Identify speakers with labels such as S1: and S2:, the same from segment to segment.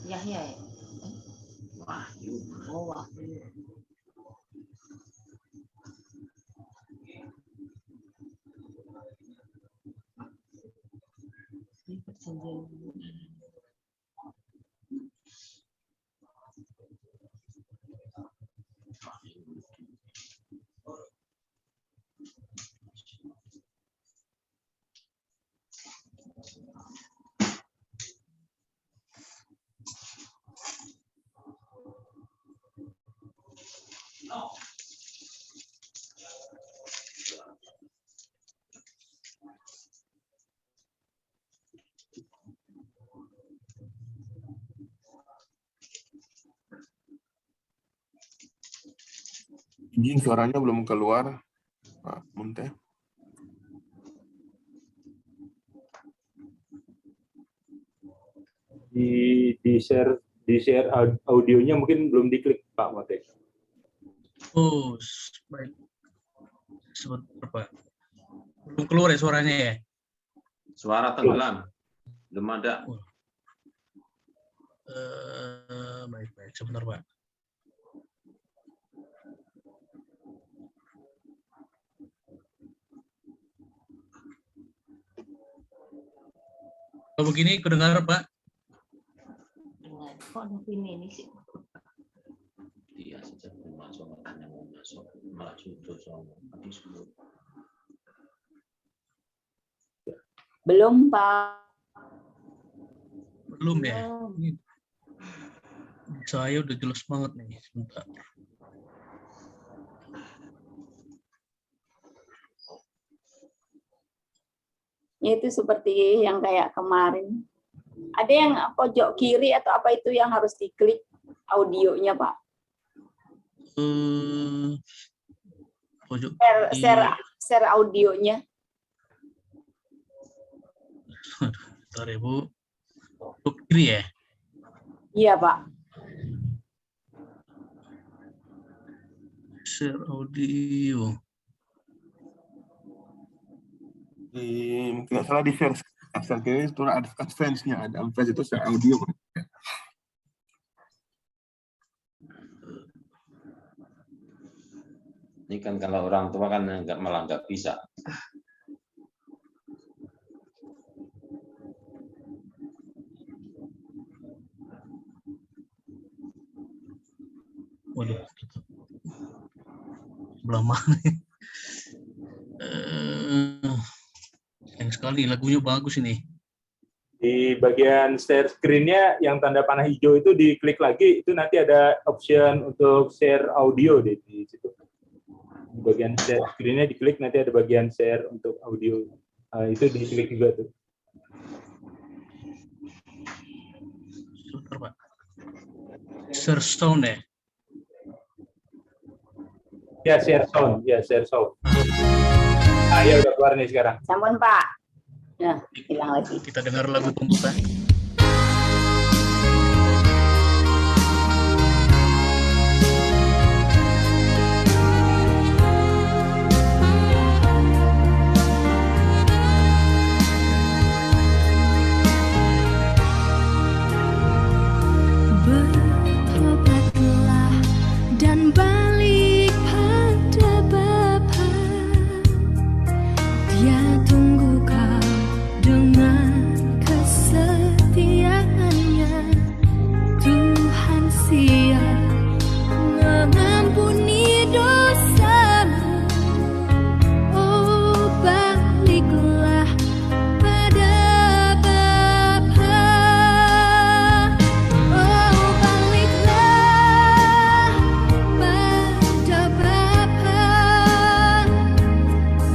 S1: Yahya ya?
S2: Wahyu.
S1: Oh, Wahyu. Ini perjanjian.
S3: Izin suaranya belum keluar, Pak Munte.
S4: Di share audionya mungkin belum diklik Pak Munte.
S5: Oh, baik. Sebentar, Pak. Belum keluar ya suaranya ya?
S2: Suara tenggelam. Belum ada.
S5: Baik. Sebentar, Pak. Kalau begini kedengaran, Pak?
S1: Dengar. Kok ini sih?
S2: Iya, sejak masuk katanya mau masuk, malah sudah sama disebut.
S6: Belum, Pak.
S5: Belum ya? Ini saya udah jelas banget nih. Sebentar.
S6: Itu seperti yang kayak kemarin. Ada yang pojok kiri atau apa itu yang harus diklik audionya, Pak?
S5: Pojok
S6: Share audionya.
S5: Bentar ya, Bu. Pojok kiri ya?
S6: Iya, Pak.
S5: Share audio.
S3: Mungkin nggak salah di fans. Aksen kiri itu ada advance-nya, ada advance itu share audio.
S2: Ini kan kalau orang tua kan malah nggak bisa.
S5: Waduh. Sebelah mana? Sayang sekali, lagunya bagus ini.
S4: Di bagian share screen-nya yang tanda panah hijau itu diklik lagi, itu nanti ada option untuk share audio di situ. Di bagian share screen-nya diklik, nanti ada bagian share untuk audio. Itu diklik juga tuh.
S5: Sebentar, Pak. Share sound ya?
S4: Ya, share sound. Ya, share sound. Ya udah keluar nih sekarang.
S6: Sampun, Pak. Nah, hilang lagi.
S5: Kita dengar lagu pembuka.
S7: Bertobatlah dan balik pada Bapa. Dia tunggu kau dengan kesetiaannya. Tuhan siap mengampuni dosamu. Oh, baliklah pada Bapa. Oh, baliklah pada Bapa.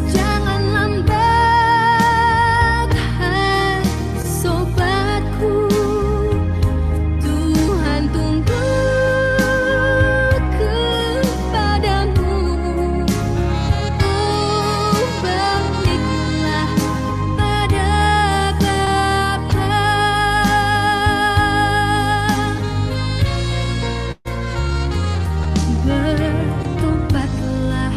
S7: Jangan lambat, hai sobatku. Tuhan tunggu kepadamu. Oh, baliklah pada Bapa. Bertobatlah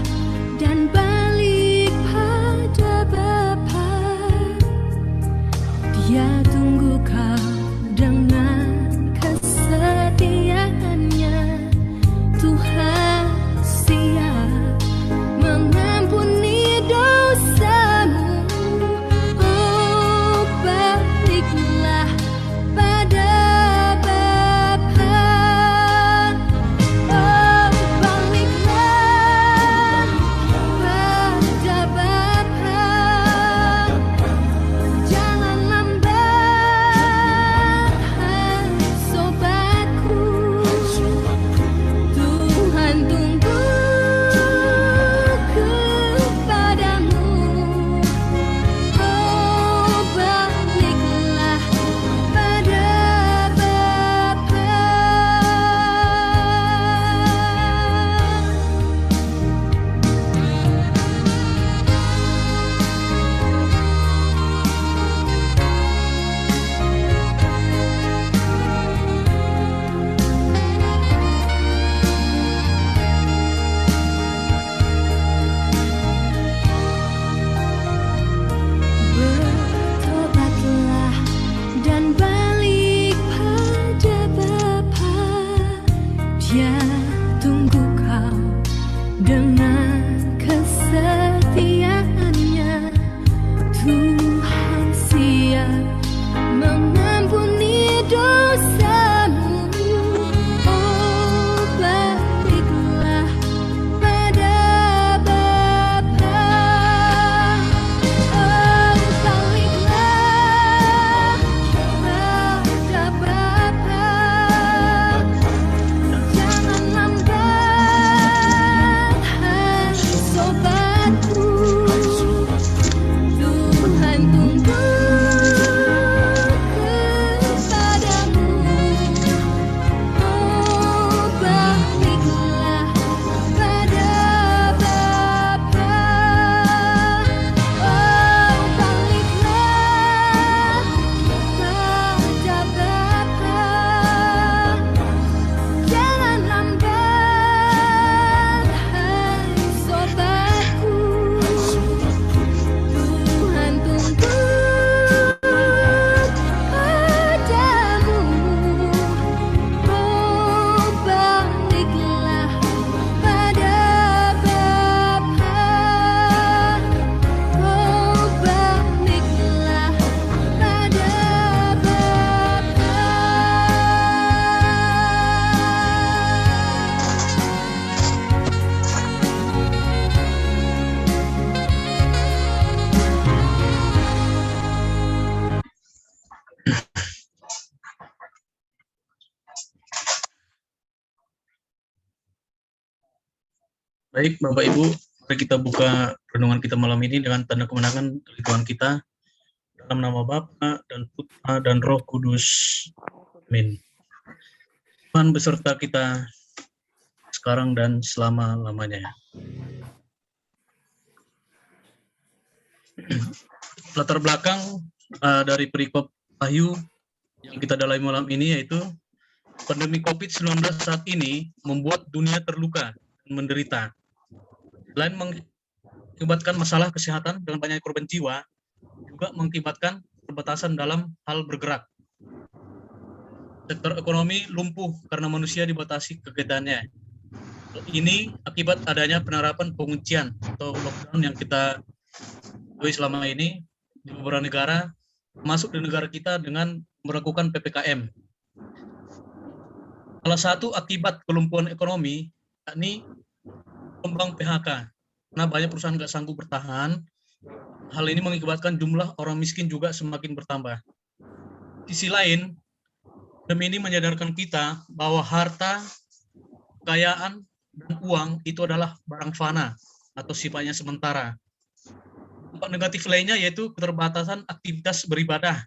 S7: dan balik pada Bapa. Dia tunggu kau dengan
S5: Baik, Bapak Ibu, mari kita buka renungan kita malam ini dengan tanda kemenangan dari Tuhan kita. Dalam nama Bapa dan Putra dan Roh Kudus. Amin. Tuhan beserta kita sekarang dan selama-lamanya. Latar belakang dari perikop Wahyu yang kita dalami malam ini yaitu pandemi COVID-19 saat ini membuat dunia terluka dan menderita. Selain mengakibatkan masalah kesehatan dengan banyak korban jiwa, juga mengakibatkan keterbatasan dalam hal bergerak. Sektor ekonomi lumpuh karena manusia dibatasi kegiatannya. Ini akibat adanya penerapan penguncian atau lockdown yang kita ketahui selama ini di beberapa negara, masuk di negara kita dengan melakukan PPKM. Salah satu akibat kelumpuhan ekonomi yakni kembang PHK. Karena banyak perusahaan nggak sanggup bertahan, hal ini mengakibatkan jumlah orang miskin juga semakin bertambah. Di sisi lain, pandemi ini menyadarkan kita bahwa harta, kekayaan, dan uang itu adalah barang fana atau sifatnya sementara. Dampak negatif lainnya yaitu keterbatasan aktivitas beribadah.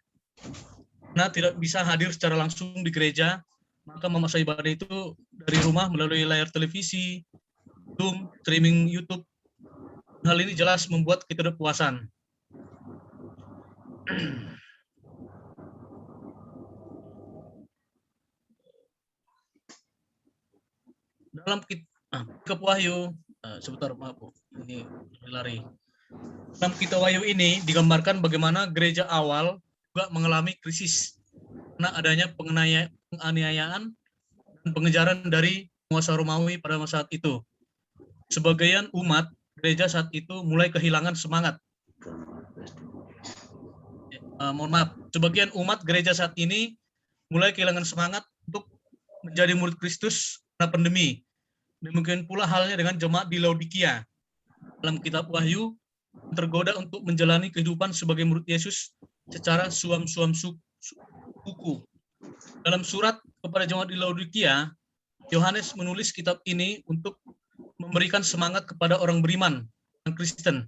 S5: Karena tidak bisa hadir secara langsung di gereja, maka memaksa ibadah itu dari rumah melalui layar televisi, Zoom, streaming YouTube. Hal ini jelas membuat ketidakpuasan. Dalam kitab Wahyu, sebentar maaf Bu, ini lari. Dalam kitab Wahyu ini digambarkan bagaimana gereja awal juga mengalami krisis karena adanya penganiayaan dan pengejaran dari penguasa Romawi pada masa saat itu. Sebagian umat gereja saat itu mulai kehilangan semangat. Sebagian umat gereja saat ini mulai kehilangan semangat untuk menjadi murid Kristus karena pandemi. Demikian pula halnya dengan jemaat di Laodikia. Dalam kitab Wahyu, tergoda untuk menjalani kehidupan sebagai murid Yesus secara suam-suam suku. Dalam surat kepada jemaat di Laodikia, Yohanes menulis kitab ini untuk memberikan semangat kepada orang beriman dan Kristen,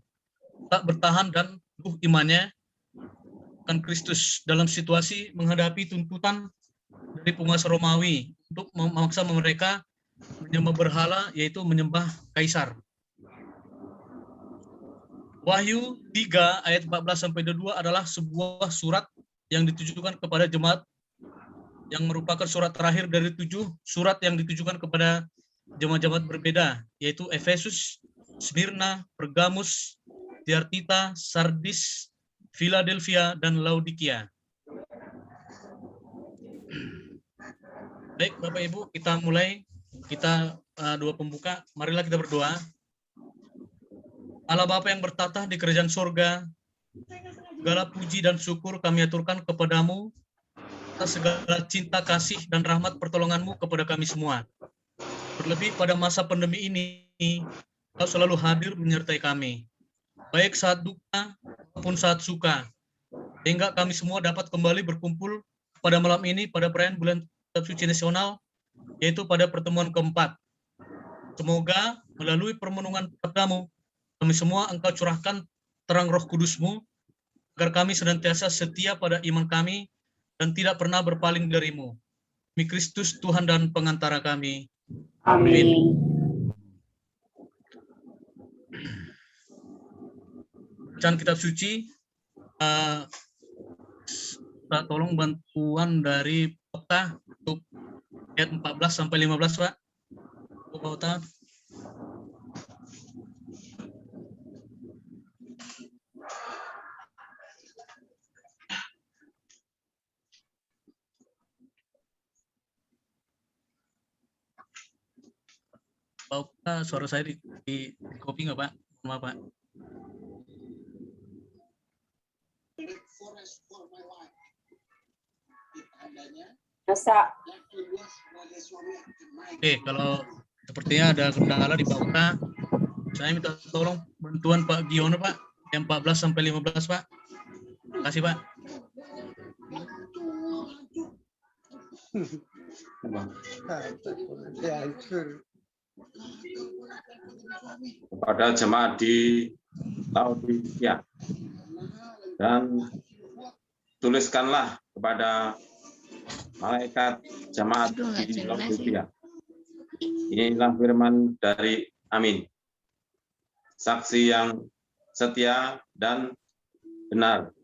S5: tak bertahan dan teguh imannya akan Kristus dalam situasi menghadapi tuntutan dari penguasa Romawi untuk memaksa mereka menyembah berhala, yaitu menyembah kaisar. Wahyu 3 ayat 14-22 adalah sebuah surat yang ditujukan kepada jemaat yang merupakan surat terakhir dari 7 surat yang ditujukan kepada jemaat-jemaat berbeda, yaitu Efesus, Smyrna, Pergamus, Tiatira, Sardis, Philadelphia, dan Laodikia. Baik, Bapak Ibu, kita mulai. Kita dua pembuka. Marilah kita berdoa. Allah Bapa yang bertatah di kerajaan surga, segala puji dan syukur kami aturkan kepadamu atas segala cinta, kasih, dan rahmat pertolonganmu kepada kami semua. Terlebih pada masa pandemi ini, Kau selalu hadir menyertai kami, baik saat duka maupun saat suka, sehingga kami semua dapat kembali berkumpul pada malam ini pada perayaan bulan Kitab Suci Nasional, yaitu pada pertemuan keempat. Semoga melalui permenungan sabdamu, kami semua Engkau curahkan terang Roh Kudus-Mu, agar kami senantiasa setia pada iman kami dan tidak pernah berpaling dari-Mu. Demi Kristus Tuhan dan pengantara kami.
S6: Amin.
S5: Bacaan kitab suci, tolong bantuan dari Pak untuk ayat 14-15, Pak. Pak. Pak, suara saya di copy nggak, Pak? Maaf, Pak.
S6: Masa
S5: Oke, kalau sepertinya ada kendala di Pak, saya minta tolong bantuan Pak Giono, Pak, yang 14-15, Pak. Terima kasih, Pak.
S2: kepada jemaat di Laodikia, dan tuliskanlah kepada malaikat jemaat di Laodikia. Inilah firman dari Amin, saksi yang setia dan benar,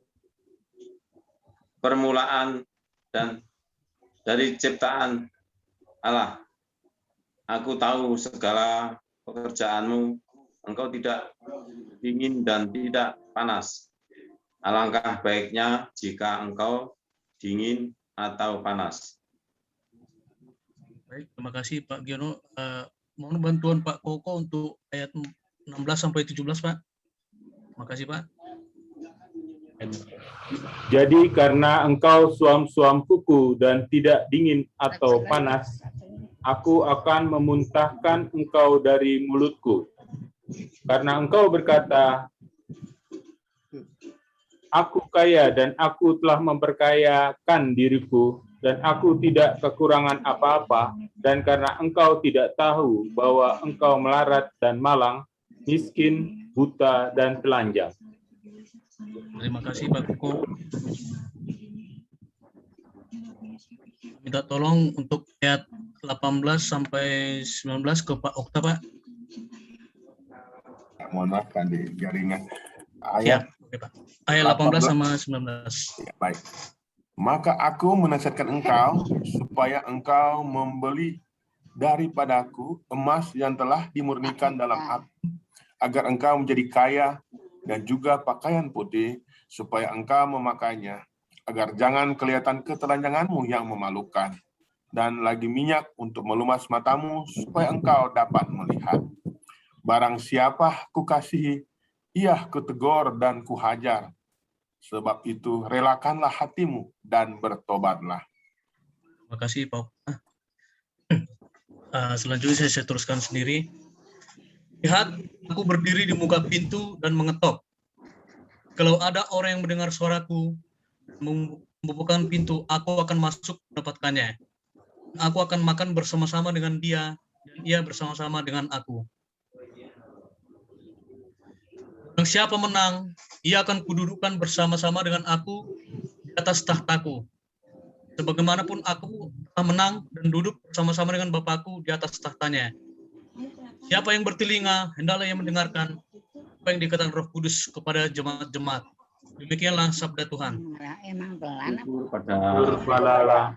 S2: permulaan dan dari ciptaan Allah. Aku tahu segala pekerjaanmu, engkau tidak dingin dan tidak panas. Alangkah baiknya jika engkau dingin atau panas.
S5: Baik, terima kasih Pak Giono. Mohon bantuan Pak Koko untuk ayat 16 sampai 17, Pak. Terima kasih, Pak.
S4: Jadi karena engkau suam-suam kuku dan tidak dingin atau panas, aku akan memuntahkan engkau dari mulutku. Karena engkau berkata, aku kaya dan aku telah memperkayakan diriku, dan aku tidak kekurangan apa-apa, dan karena engkau tidak tahu bahwa engkau melarat dan malang, miskin, buta, dan telanjang.
S5: Terima kasih Pak Koko. Minta tolong untuk ayat 18 sampai 19 ke Pak Okta, Pak.
S3: Mohon maaf kan di jaringan.
S5: Siap. Oke, Pak. Ayat 18 sama 19.
S3: Ya, baik. Maka aku menasihatkan engkau supaya engkau membeli daripadaku emas yang telah dimurnikan dalam api, agar engkau menjadi kaya, dan juga pakaian putih, supaya engkau memakainya, agar jangan kelihatan ketelanjanganmu yang memalukan, dan lagi minyak untuk melumas matamu, supaya engkau dapat melihat. Barang siapa kukasihi, ia kutegur dan kuhajar. Sebab itu relakanlah hatimu dan bertobatlah.
S5: Terima kasih Pak Okta. Selanjutnya saya teruskan sendiri. Lihat, aku berdiri di muka pintu dan mengetok. Kalau ada orang yang mendengar suaraku, membukakan pintu, aku akan masuk mendapatkannya. Aku akan makan bersama-sama dengan dia, dan ia bersama-sama dengan aku. Dan siapa menang, ia akan kududukkan bersama-sama dengan aku di atas tahtaku. Sebagaimanapun aku telah menang dan duduk bersama-sama dengan Bapakku di atas tahtanya. Siapa yang bertelinga, hendaklah yang mendengarkan apa yang dikatakan Roh Kudus kepada jemaat-jemaat. Demikianlah sabda Tuhan.
S4: Berbalalah.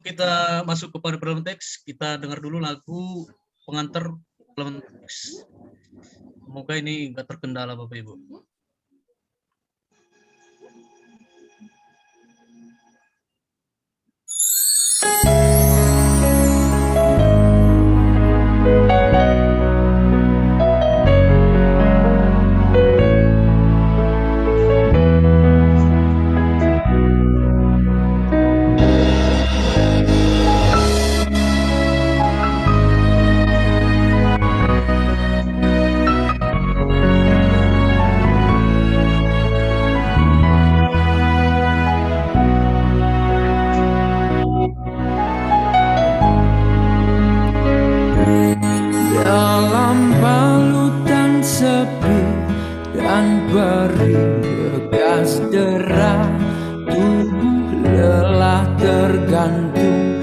S5: Kita masuk kepada dalam teks, kita dengar dulu lagu pengantar dalam teks. Semoga ini enggak terkendala Bapak Ibu.
S8: Dalam balutan sepi dan beri bekas derah, tubuh lelah tergantung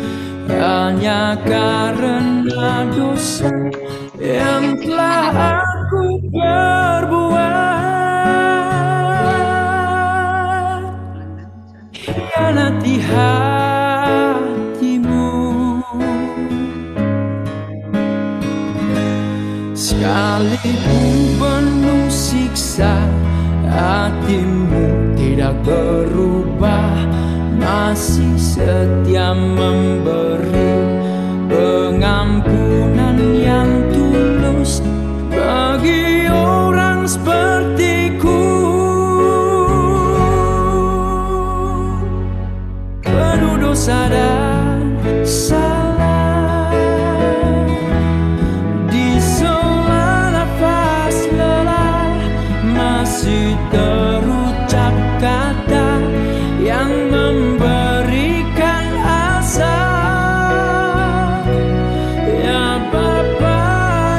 S8: hanya karena dosa yang telah aku perbuat. Hianati hatimu, sekalipun penuh siksa, hatimu tidak berubah, masih setia memberi pengampunan yang tulus bagi orang sepertiku. Penuh dosa dan salah, di sela nafas lelah masih terucap kata yang memberikan asa. Ya Bapa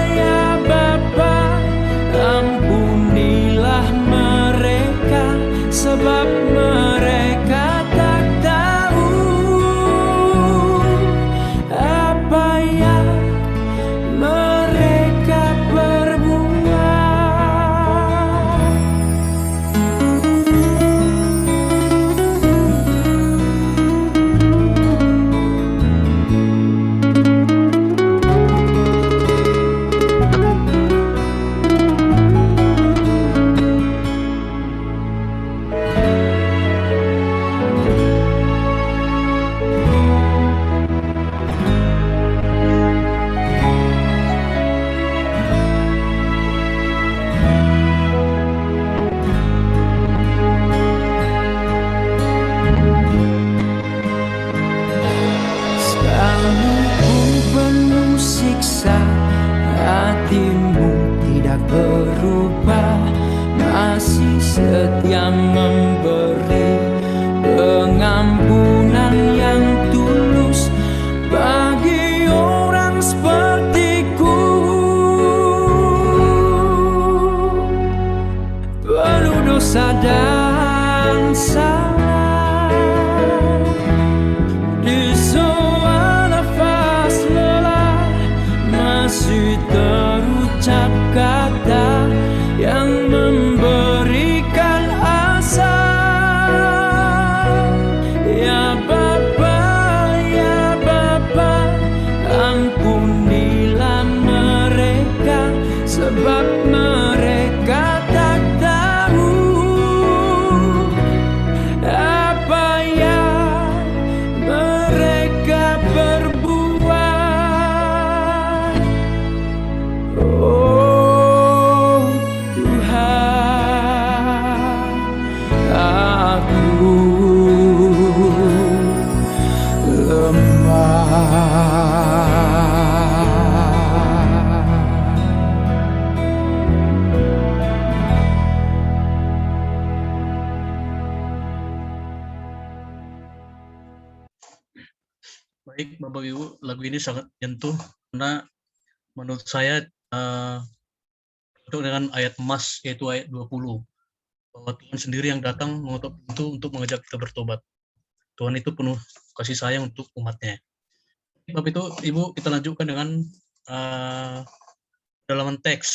S5: Baik, Bapak Ibu, lagu ini sangat menyentuh karena menurut saya cocok dengan ayat emas, yaitu ayat 20. Bahwa Tuhan sendiri yang datang mengetuk pintu untuk mengajak kita bertobat. Tuhan itu penuh kasih sayang untuk umatnya. Sebab itu, Ibu, kita lanjutkan dengan dalaman teks.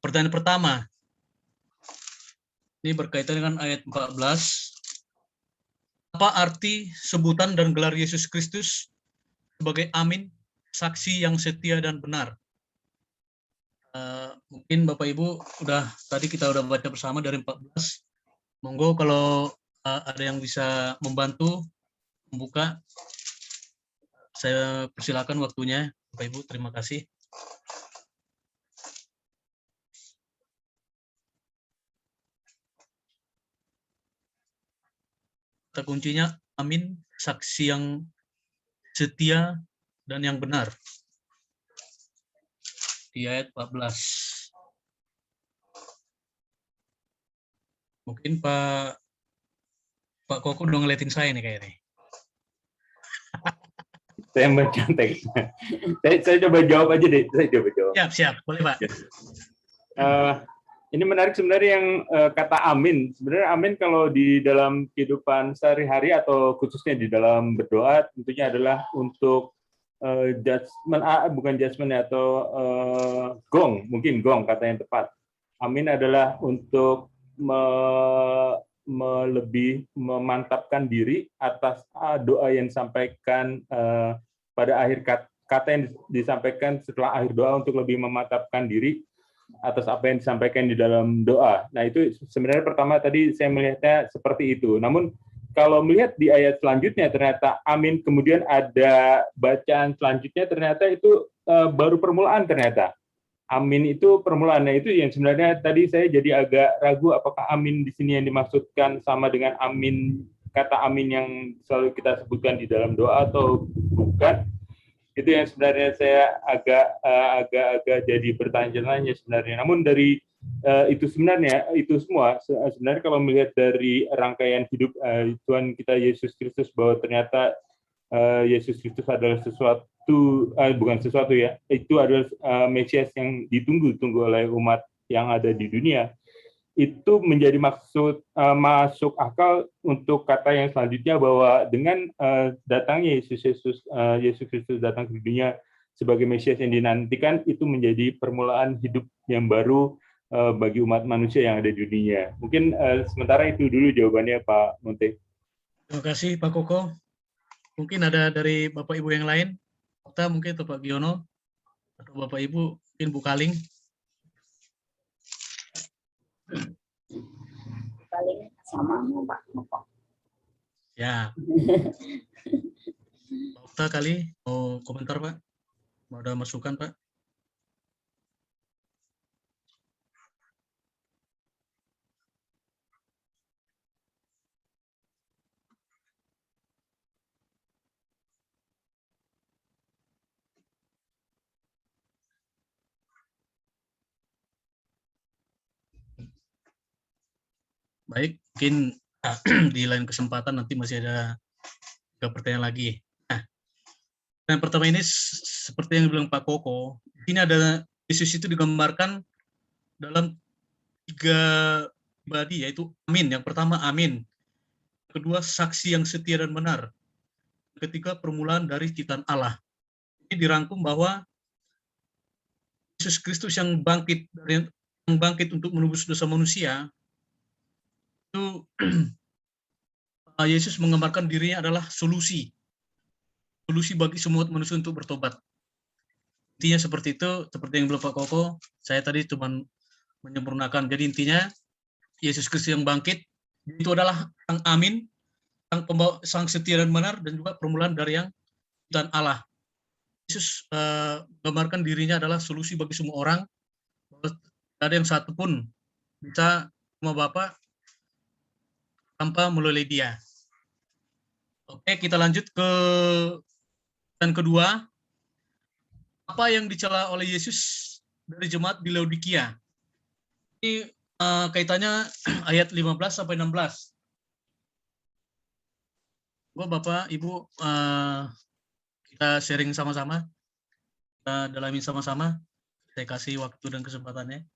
S5: Pertanyaan pertama. Ini berkaitan dengan ayat 14. Apa arti sebutan dan gelar Yesus Kristus sebagai amin, saksi yang setia dan benar? Mungkin Bapak Ibu tadi kita udah baca bersama dari 14. Monggo kalau ada yang bisa membantu membuka, saya persilakan waktunya, Bapak Ibu. Terima kasih. Kata kuncinya amin, saksi yang setia dan yang benar. Di ayat 14. Mungkin Pak Koko udah ngeliatin saya nih kayaknya.
S4: Saya baca teksnya. Saya coba jawab aja deh. Saya coba jawab.
S5: Siap, boleh Pak.
S4: Ini menarik sebenarnya yang kata amin. Sebenarnya amin kalau di dalam kehidupan sehari-hari atau khususnya di dalam berdoa tentunya adalah untuk bukan judgment atau gong, mungkin gong kata yang tepat. Amin adalah untuk lebih memantapkan diri atas doa yang disampaikan pada akhir kata yang disampaikan setelah akhir doa untuk lebih memantapkan diri atas apa yang disampaikan di dalam doa. Nah, itu sebenarnya pertama tadi saya melihatnya seperti itu. Namun kalau melihat di ayat selanjutnya ternyata amin, kemudian ada bacaan selanjutnya ternyata itu baru permulaan ternyata. Amin itu permulaan. Nah, itu yang sebenarnya tadi saya jadi agak ragu apakah amin di sini yang dimaksudkan sama dengan amin, kata amin yang selalu kita sebutkan di dalam doa atau bukan. Itu yang sebenarnya saya agak jadi bertanya-tanya sebenarnya. Namun dari itu semua sebenarnya kalau melihat dari rangkaian hidup Tuhan kita Yesus Kristus, bahwa ternyata Yesus Kristus adalah bukan sesuatu ya, itu adalah Mesias yang ditunggu-tunggu oleh umat yang ada di dunia. Itu menjadi masuk akal untuk kata yang selanjutnya, bahwa dengan datangnya Yesus Kristus datang ke dunia sebagai Mesias yang dinantikan, itu menjadi permulaan hidup yang baru bagi umat manusia yang ada di dunia. Mungkin sementara itu dulu jawabannya Pak Monte.
S5: Terima kasih Pak Koko. Mungkin ada dari Bapak Ibu yang lain, atau mungkin Pak Giono, atau Bapak Ibu, mungkin Bu Kaling.
S6: Paling sama Pak Koko.
S5: Ya. Pak Okta kali mau komentar Pak? Mau ada masukan Pak? Baik, mungkin di lain kesempatan nanti masih ada 3 pertanyaan lagi. Nah, yang pertama ini seperti yang bilang Pak Koko, ini ada Yesus itu digambarkan dalam 3 badi, yaitu amin. Yang pertama amin, kedua saksi yang setia dan benar, ketiga permulaan dari ciptaan Allah. Ini dirangkum bahwa Yesus Kristus yang bangkit untuk menebus dosa manusia, itu Yesus menggambarkan dirinya adalah solusi bagi semua manusia untuk bertobat. Intinya seperti itu, seperti yang bilang Pak Koko, saya tadi cuma menyempurnakan. Jadi intinya Yesus Kristus yang bangkit itu adalah sang amin, sang setia dan benar, dan juga permulaan dari yang dan Allah. Yesus menggambarkan dirinya adalah solusi bagi semua orang. Tidak ada yang satu pun bisa sama Bapa tanpa melalui dia. Oke, kita lanjut ke dan kedua. Apa yang dicela oleh Yesus dari jemaat di Laodikia? Ini kaitannya ayat 15 sampai 16. Bapak, Ibu, kita sharing sama-sama, kita dalami sama-sama. Saya kasih waktu dan kesempatannya.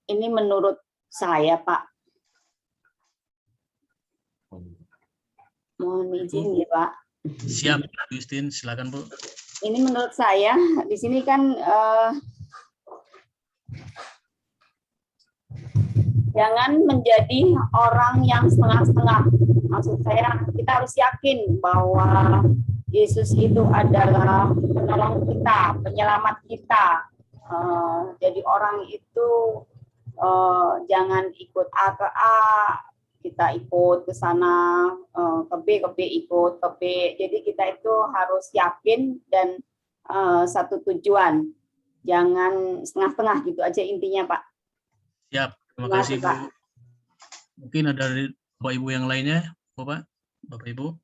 S6: Ini menurut saya, Pak. Mohon izin ya, Pak.
S5: Siap, Bu Justin, silakan Bu.
S6: Ini menurut saya di sini kan jangan menjadi orang yang setengah-setengah. Maksud saya kita harus yakin bahwa Yesus itu adalah penolong kita, penyelamat kita. Jadi orang itu jangan ikut A ke A, kita ikut ke sana, ke B ikut, ke B. Jadi kita itu harus yakin dan satu tujuan. Jangan setengah-setengah gitu aja intinya, Pak.
S5: Siap, terima
S6: Terima
S5: kasih
S6: kasih,
S5: Bu.
S6: Pak.
S5: Mungkin ada dari Bapak Ibu yang lainnya, Bapak Ibu.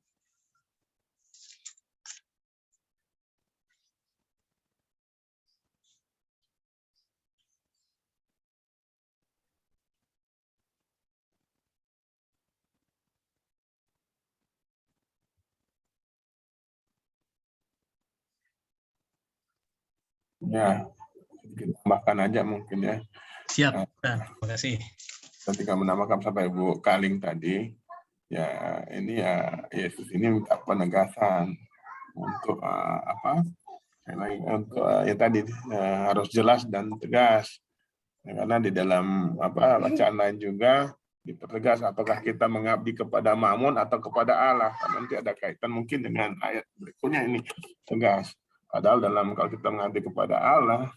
S3: Ya, kita tambahkan aja mungkin ya.
S5: Siap, terima kasih.
S3: Ketika menambahkan sampai Bu Kaling tadi, ya ini ya Yesus ini minta penegasan untuk untuk yang tadi harus jelas dan tegas. Karena di dalam bacaan lain juga dipertegas apakah kita mengabdi kepada Mammon atau kepada Allah. Nanti ada kaitan mungkin dengan ayat berikutnya ini tegas. Padahal kalau kita mengabdi kepada Allah,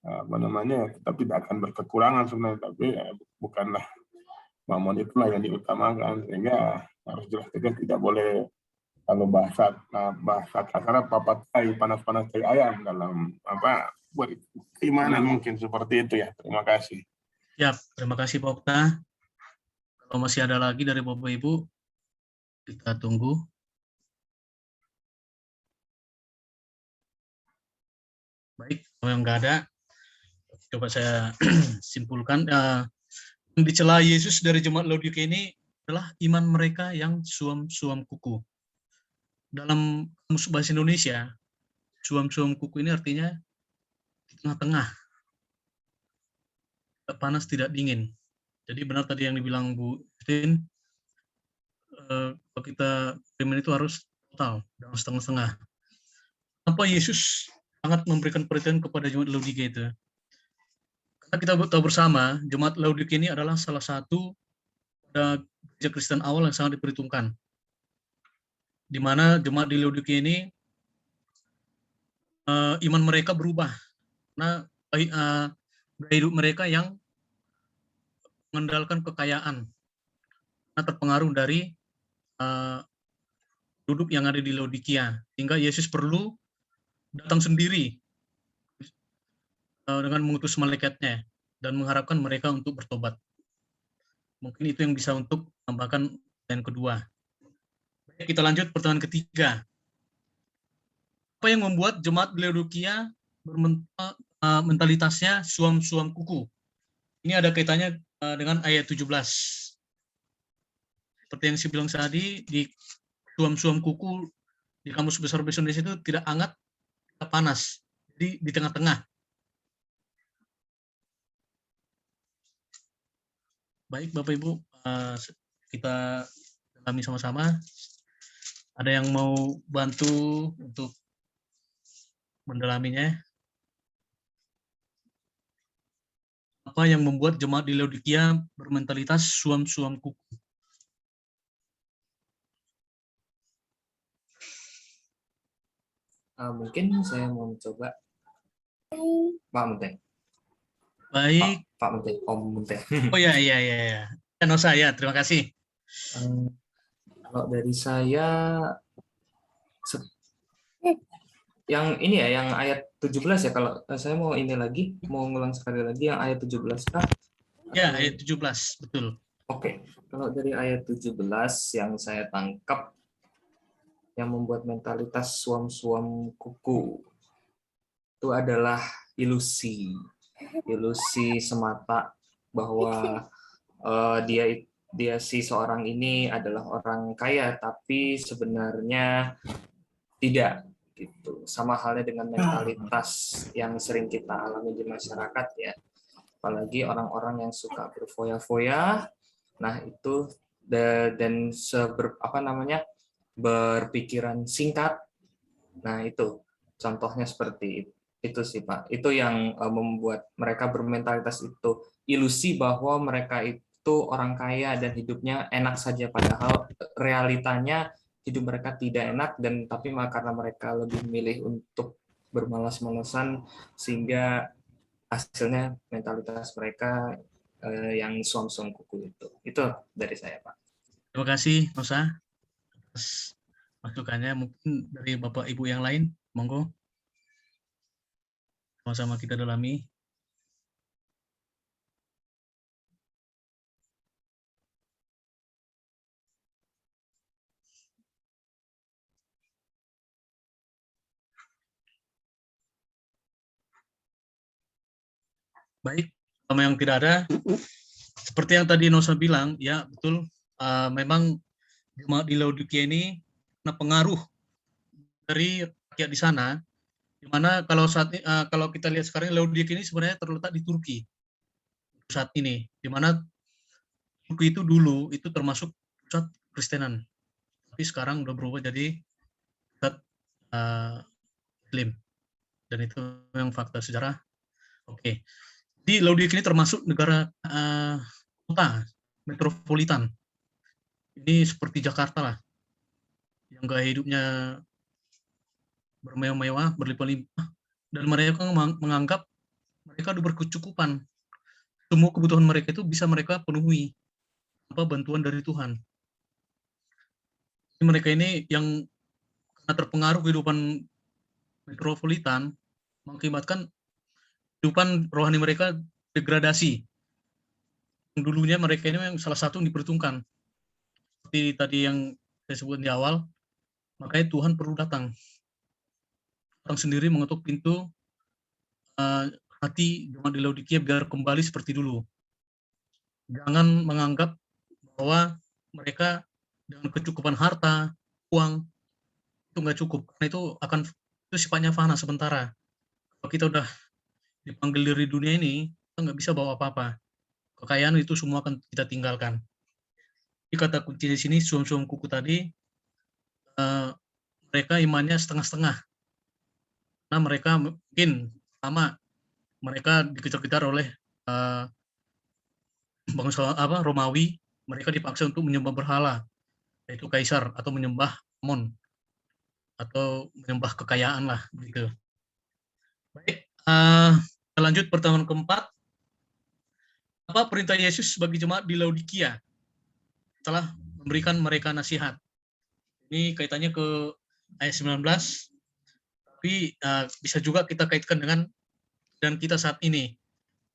S3: kita tidak akan berkekurangan sebenarnya, tapi bukanlah Mammon itulah yang diutamakan, sehingga harus jelas tegas, tidak boleh kalau bahasa kasar papatai panas-panas tai ayam dalam berimanan mungkin seperti itu ya. Terima kasih.
S5: Siap, terima kasih Pak Okta. Kalau masih ada lagi dari Bapak Ibu, kita tunggu. Baik, kalau yang nggak ada, coba saya simpulkan. Yang dicela Yesus dari jemaat Laodikia ini adalah iman mereka yang suam-suam kuku. Dalam kamus bahasa Indonesia, suam-suam kuku ini artinya di tengah-tengah, tidak panas tidak dingin. Jadi benar tadi yang dibilang Bu Justin, kalau kita beriman itu harus total, jangan setengah-setengah. Kenapa Yesus sangat memberikan perhatian kepada jemaat Laodikia itu? Karena kita tahu bersama, jemaat Laodikia ini adalah salah satu gereja Kristen awal yang sangat diperhitungkan. Di mana jemaat di Laodikia ini iman mereka berubah. Nah, gaya hidup mereka yang mengandalkan kekayaan, karena terpengaruh dari penduduk yang ada di Laodikia, sehingga Yesus perlu datang sendiri dengan mengutus malaikatnya dan mengharapkan mereka untuk bertobat. Mungkin itu yang bisa untuk tambahkan yang kedua. Baik, kita lanjut pertanyaan ketiga. Apa yang membuat jemaat Laodikia mentalitasnya suam-suam kuku? Ini ada kaitannya dengan ayat 17. Seperti yang saya bilang tadi, di suam-suam kuku di Kamus Besar Bahasa Indonesia itu tidak hangat, tidak panas. Jadi di tengah-tengah. Baik Bapak Ibu, kita dalami sama-sama. Ada yang mau bantu untuk mendalaminya? Apa yang membuat jemaat di Laodikia bermentalitas suam-suam kuku?
S9: Mungkin saya mau mencoba. Pak Menteng.
S5: Baik.
S9: Pak Menteng, Om Menteng.
S5: Oh ya. No, saya, terima kasih.
S9: Kalau dari saya, Yang ini ya, yang ayat 17 ya, kalau saya mau ini lagi, mau ngulang sekali lagi yang ayat 17 kah?
S5: Ya,
S9: Atau-
S5: ayat 17, betul.
S9: Oke, kalau dari ayat 17 yang saya tangkap, yang membuat mentalitas suam-suam kuku itu adalah ilusi semata bahwa dia si seorang ini adalah orang kaya, tapi sebenarnya tidak gitu. Sama halnya dengan mentalitas yang sering kita alami di masyarakat ya, apalagi orang-orang yang suka berfoya-foya. Nah itu dan berpikiran singkat. Nah itu contohnya seperti itu sih Pak. Itu yang membuat mereka bermentalitas itu, ilusi bahwa mereka itu orang kaya dan hidupnya enak saja, padahal realitanya hidup mereka tidak enak, dan tapi karena mereka lebih memilih untuk bermalas-malasan sehingga hasilnya mentalitas mereka yang suam-suam kuku itu. Itu dari saya, Pak.
S5: Terima kasih, Nusa, atas masukannya. Mungkin dari Bapak Ibu yang lain, monggo. Sama-sama kita dalami. Baik, sama yang tidak ada, seperti yang tadi Nusa bilang, ya betul, memang jemaat di Laodikia ini kena pengaruh dari rakyat di sana, di mana kalau kalau kita lihat sekarang Laodikia ini sebenarnya terletak di Turki saat ini, di mana Turki itu dulu itu termasuk pusat Kristenan, tapi sekarang udah berubah jadi pusat Muslim, dan itu yang fakta sejarah. Oke. Di Laodikia ini termasuk negara kota metropolitan. Ini seperti Jakarta lah, yang gaya hidupnya bermewah-mewah, berlimpah-limpah, dan mereka menganggap mereka udah berkecukupan. Semua kebutuhan mereka itu bisa mereka penuhi tanpa bantuan dari Tuhan. Mereka ini yang karena terpengaruh kehidupan metropolitan mengakibatkan kehidupan rohani mereka degradasi. Yang dulunya mereka ini yang salah satu yang diperhitungkan. Seperti tadi yang saya sebut di awal, makanya Tuhan perlu datang. Orang sendiri mengetuk pintu hati jemaat di Laodikia biar kembali seperti dulu. Jangan menganggap bahwa mereka dengan kecukupan harta, uang, itu nggak cukup. Karena itu sifatnya fana sementara. Kalau kita udah dipanggil dari dunia ini, kita nggak bisa bawa apa-apa. Kekayaan itu semua akan kita tinggalkan. Jadi kata kunci di sini, suam-suam kuku tadi, mereka imannya setengah-setengah. Nah mereka mungkin pertama mereka dikejar-kejar oleh bangsa Romawi, mereka dipaksa untuk menyembah berhala, yaitu kaisar, atau menyembah Amon, atau menyembah kekayaan lah begitu. Baik, kita lanjut pertemuan keempat. Apa perintah Yesus bagi jemaat di Laodikia setelah memberikan mereka nasihat? Ini kaitannya ke ayat 19, tapi bisa juga kita kaitkan dengan kita saat ini.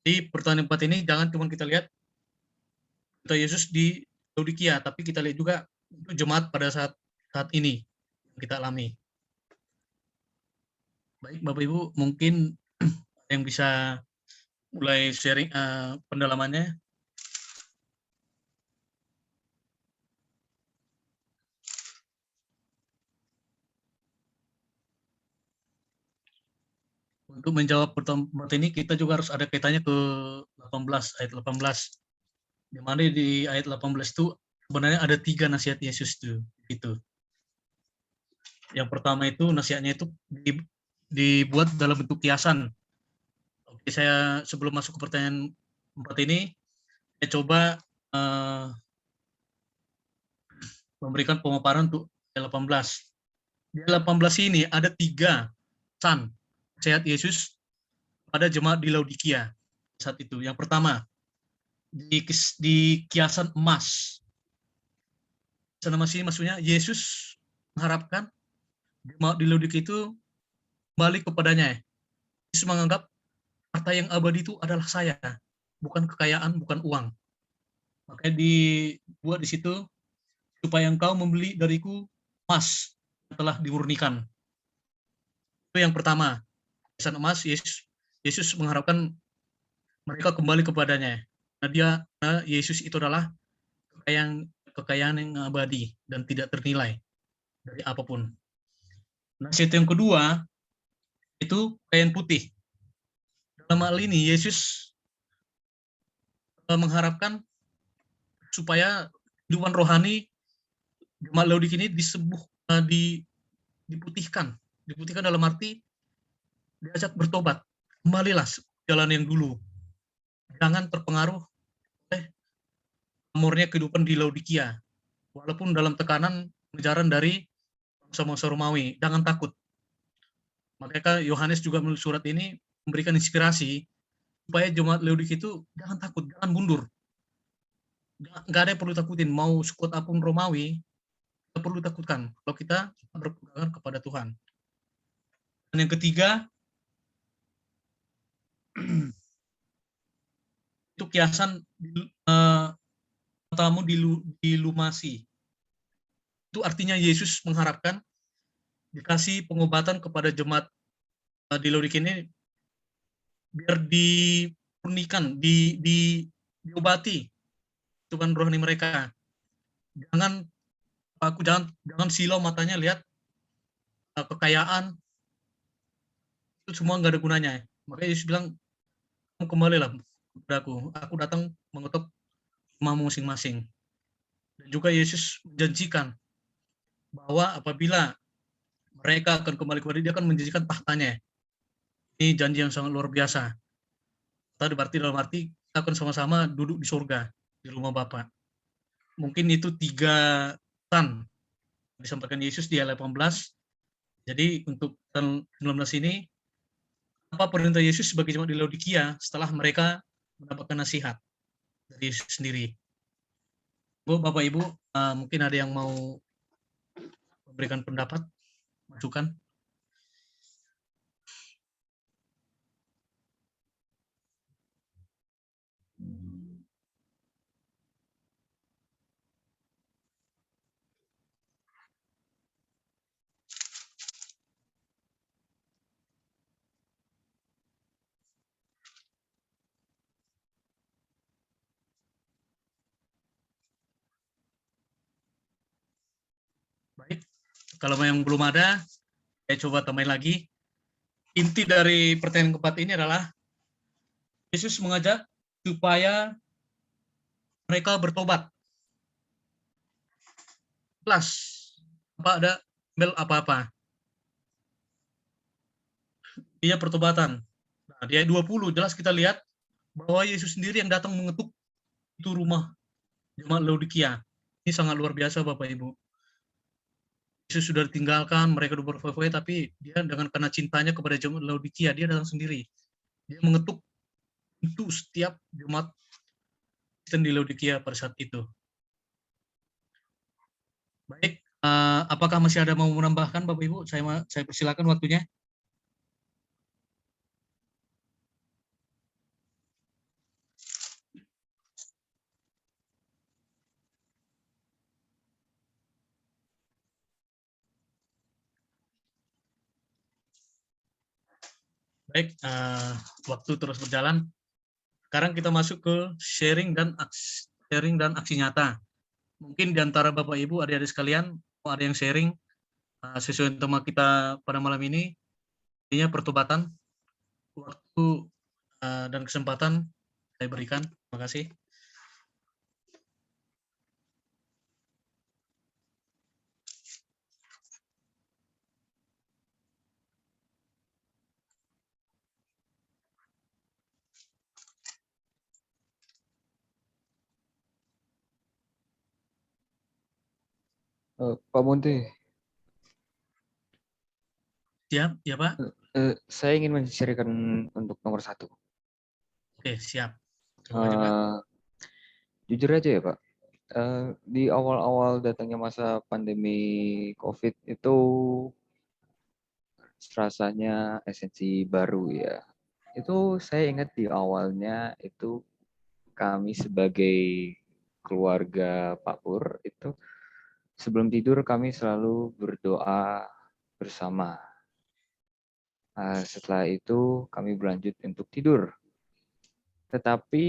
S5: Di pertemuan keempat ini jangan cuma kita lihat perintah Yesus di Laodikia, tapi kita lihat juga jemaat pada saat ini yang kita alami. Baik, Bapak Ibu, mungkin yang bisa mulai sharing pendalamannya. Untuk menjawab pertanyaan ini kita juga harus ada kaitannya ke 18, ayat 18. Di mana di ayat 18 itu sebenarnya ada 3 nasihat Yesus itu. Gitu. Yang pertama itu nasihatnya itu dibuat dalam bentuk kiasan. Oke, saya sebelum masuk ke pertanyaan 4 ini, saya coba memberikan pemaparan untuk ayat 18. Di ayat 18 ini ada 3 pesan nasihat Yesus pada jemaat di Laodikia saat itu. Yang pertama, di kiasan emas. Kiasan emas ini maksudnya Yesus mengharapkan jemaat di Laodikia itu kembali kepadanya. Yesus menganggap harta yang abadi itu adalah saya, bukan kekayaan, bukan uang. Makanya dibuat di situ, supaya engkau membeli dariku emas yang telah dimurnikan. Itu yang pertama. Pesan emas, Yesus mengharapkan mereka kembali kepadanya. Nah, Yesus itu adalah kekayaan yang abadi dan tidak ternilai dari apapun. Nasihat yang kedua itu kain putih. Dalam hal ini Yesus mengharapkan supaya kehidupan rohani jemaat Laodikia ini diputihkan dalam arti diajak bertobat, kembalilah jalan yang dulu, jangan terpengaruh oleh amornya kehidupan di Laodikia, walaupun dalam tekanan pengejaran dari bangsa-bangsa Romawi, jangan takut. Maka Yohanes juga menulis surat ini memberikan inspirasi supaya jemaat Laodikia itu jangan takut, jangan mundur. Nggak ada yang perlu takutin, mau sekuat apapun Romawi, kita perlu takutkan kalau kita berpegangan kepada Tuhan. Dan yang ketiga, itu kiasan matamu dilumasi. Itu artinya Yesus mengharapkan dikasih pengobatan kepada jemaat di Laodikia ini biar dipurnikan, diobati Tuhan rohani mereka. Jangan silau matanya lihat kekayaan, itu semua nggak ada gunanya. Makanya Yesus bilang, kamu kembalilah kepadaku, aku datang mengetuk rumahmu masing-masing. Dan juga Yesus menjanjikan bahwa apabila mereka akan kembali kepada dia, akan menjanjikan tahtanya. Ini janji yang sangat luar biasa. Tadi berarti dalam arti kita akan sama-sama duduk di surga, di rumah Bapa. Mungkin itu 3 pesan disampaikan Yesus di ayat 18. Jadi untuk tahun 19 ini, apa perintah Yesus sebagai jemaat di Laodikia setelah mereka mendapatkan nasihat dari Yesus sendiri. Bu, Bapak, Ibu, mungkin ada yang mau memberikan pendapat, masukan? Baik, kalau yang belum ada, saya coba tambahin lagi. Inti dari pertanyaan keempat ini adalah Yesus mengajak supaya mereka bertobat. Plus, ada bel apa-apa. Dia pertobatan. Nah, di ayat 20 jelas kita lihat bahwa Yesus sendiri yang datang mengetuk itu rumah jemaat Laodikia. Ini sangat luar biasa, Bapak Ibu. Yesus sudah ditinggalkan, mereka sudah berfoya-foya, tapi dia dengan karena cintanya kepada jemaat Laodikia, dia datang sendiri. Dia mengetuk pintu setiap jemaat Kristen di Laodikia pada saat itu. Baik, apakah masih ada mau menambahkan, Bapak Ibu? Saya persilakan waktunya. Baik, waktu terus berjalan. Sekarang kita masuk ke sharing dan aksi nyata. Mungkin di antara Bapak Ibu, adik-adik sekalian, ada yang sharing sesuai tema kita pada malam ini, intinya pertobatan. Waktu dan kesempatan saya berikan. Terima kasih.
S10: Pak Monte,
S5: Siap, ya Pak?
S10: saya ingin menceritakan untuk nomor 1.
S5: Oke, siap. Coba aja, Pak.
S10: Jujur aja ya Pak, di awal-awal datangnya masa pandemi COVID itu rasanya esensi baru ya. Itu saya ingat di awalnya itu kami sebagai keluarga Pak Pur itu sebelum tidur kami selalu berdoa bersama. Setelah itu kami berlanjut untuk tidur. Tetapi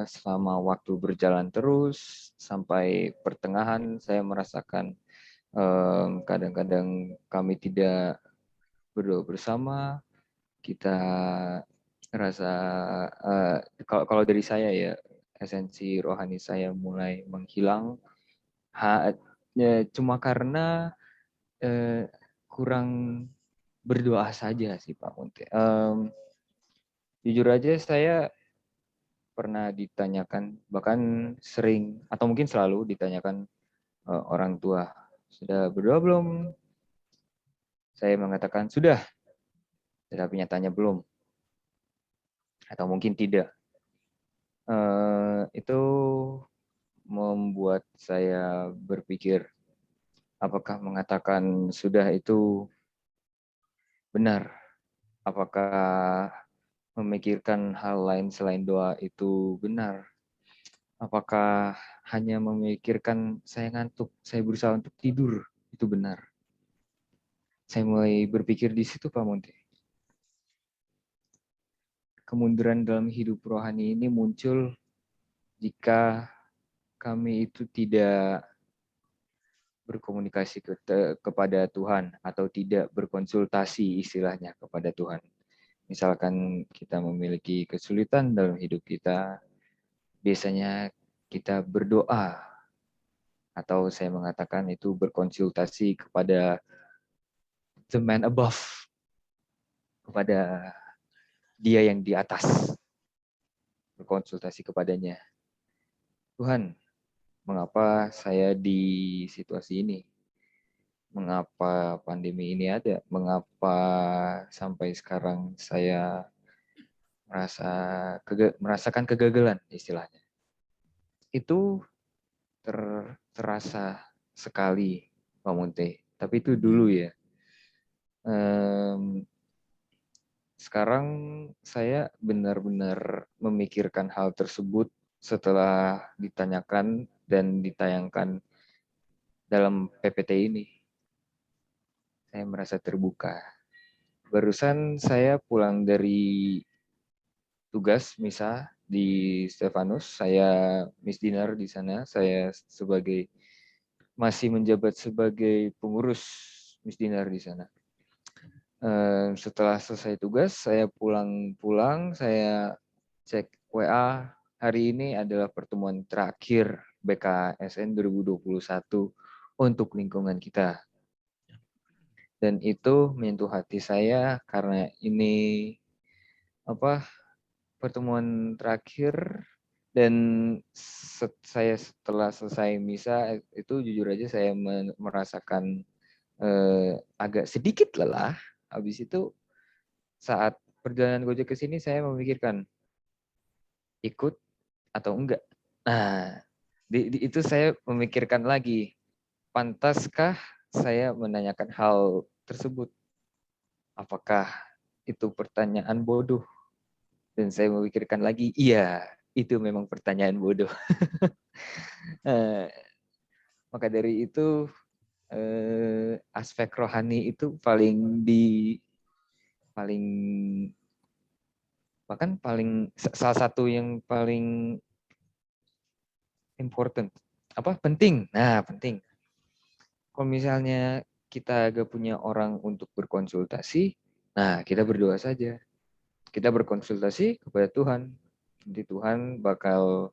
S10: selama waktu berjalan terus sampai pertengahan saya merasakan kadang-kadang kami tidak berdoa bersama. Kita rasa kalau dari saya ya esensi rohani saya mulai menghilang cuma karena kurang berdoa saja sih Pak Munte. Jujur aja saya pernah ditanyakan, bahkan sering atau mungkin selalu ditanyakan orang tua, sudah berdoa belum? Saya mengatakan sudah, tetapi nyatanya belum, atau mungkin tidak. Itu membuat saya berpikir, apakah mengatakan sudah itu benar? Apakah memikirkan hal lain selain doa itu benar? Apakah hanya memikirkan saya ngantuk, saya berusaha untuk tidur, itu benar? Saya mulai berpikir di situ Pak Munte. Kemunduran dalam hidup rohani ini muncul jika kami itu tidak berkomunikasi kepada Tuhan atau tidak berkonsultasi istilahnya kepada Tuhan. Misalkan kita memiliki kesulitan dalam hidup kita, biasanya kita berdoa atau saya mengatakan itu berkonsultasi kepada the man above, kepada dia yang di atas, berkonsultasi kepadanya. Tuhan, mengapa saya di situasi ini? Mengapa pandemi ini ada? Mengapa sampai sekarang saya merasakan kegagalan istilahnya? Itu terasa sekali Pak Munte. Tapi itu dulu ya. Sekarang saya benar-benar memikirkan hal tersebut setelah ditanyakan dan ditayangkan dalam PPT ini. Saya merasa terbuka. Barusan saya pulang dari tugas misa di Stefanus, saya misdinar di sana, saya masih menjabat sebagai pengurus misdinar di sana. Setelah selesai tugas, saya pulang, saya cek WA, hari ini adalah pertemuan terakhir BKSN 2021 untuk lingkungan kita. Dan itu menyentuh hati saya karena ini pertemuan terakhir, dan saya setelah selesai misa itu jujur aja saya merasakan agak sedikit lelah. Habis itu saat perjalanan Gojek ke sini saya memikirkan ikut atau enggak. Nah, itu saya memikirkan lagi, pantaskah saya menanyakan hal tersebut? Apakah itu pertanyaan bodoh? Dan saya memikirkan lagi, iya, itu memang pertanyaan bodoh. Maka dari itu aspek rohani itu salah satu yang paling important, penting. Nah, penting. Kalau misalnya kita agak punya orang untuk berkonsultasi, nah kita berdoa saja. Kita berkonsultasi kepada Tuhan. Nanti Tuhan bakal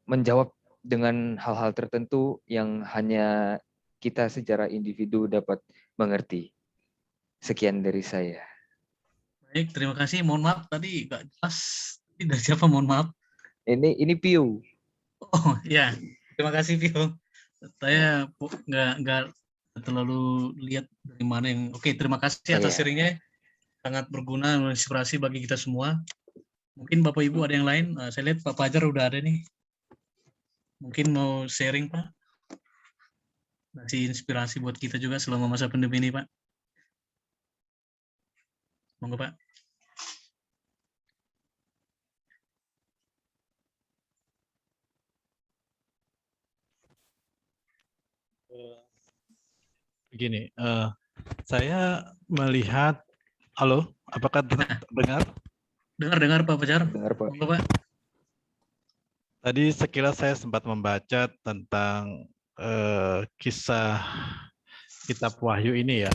S10: menjawab dengan hal-hal tertentu yang hanya kita secara individu dapat mengerti. Sekian dari saya.
S5: Baik, terima kasih. Mohon maaf tadi nggak jelas. Tidak siapa, mohon maaf.
S10: Ini Pio.
S5: Oh ya, terima kasih Pio. Saya nggak terlalu lihat dari mana yang. Oke, terima kasih atas sharingnya. Sangat berguna, menginspirasi bagi kita semua. Mungkin Bapak Ibu ada yang lain. Saya lihat Pak Fajar udah ada nih. Mungkin mau sharing Pak. Kasih inspirasi buat kita juga selama masa pandemi ini, Pak. Monggo, Pak.
S11: Begini, saya melihat, halo, apakah dengar?
S5: Dengar, Pak Fajar.
S10: Dengar, Pak.
S5: Monggo, Pak.
S11: Tadi sekilas saya sempat membaca tentang kisah kitab Wahyu ini ya.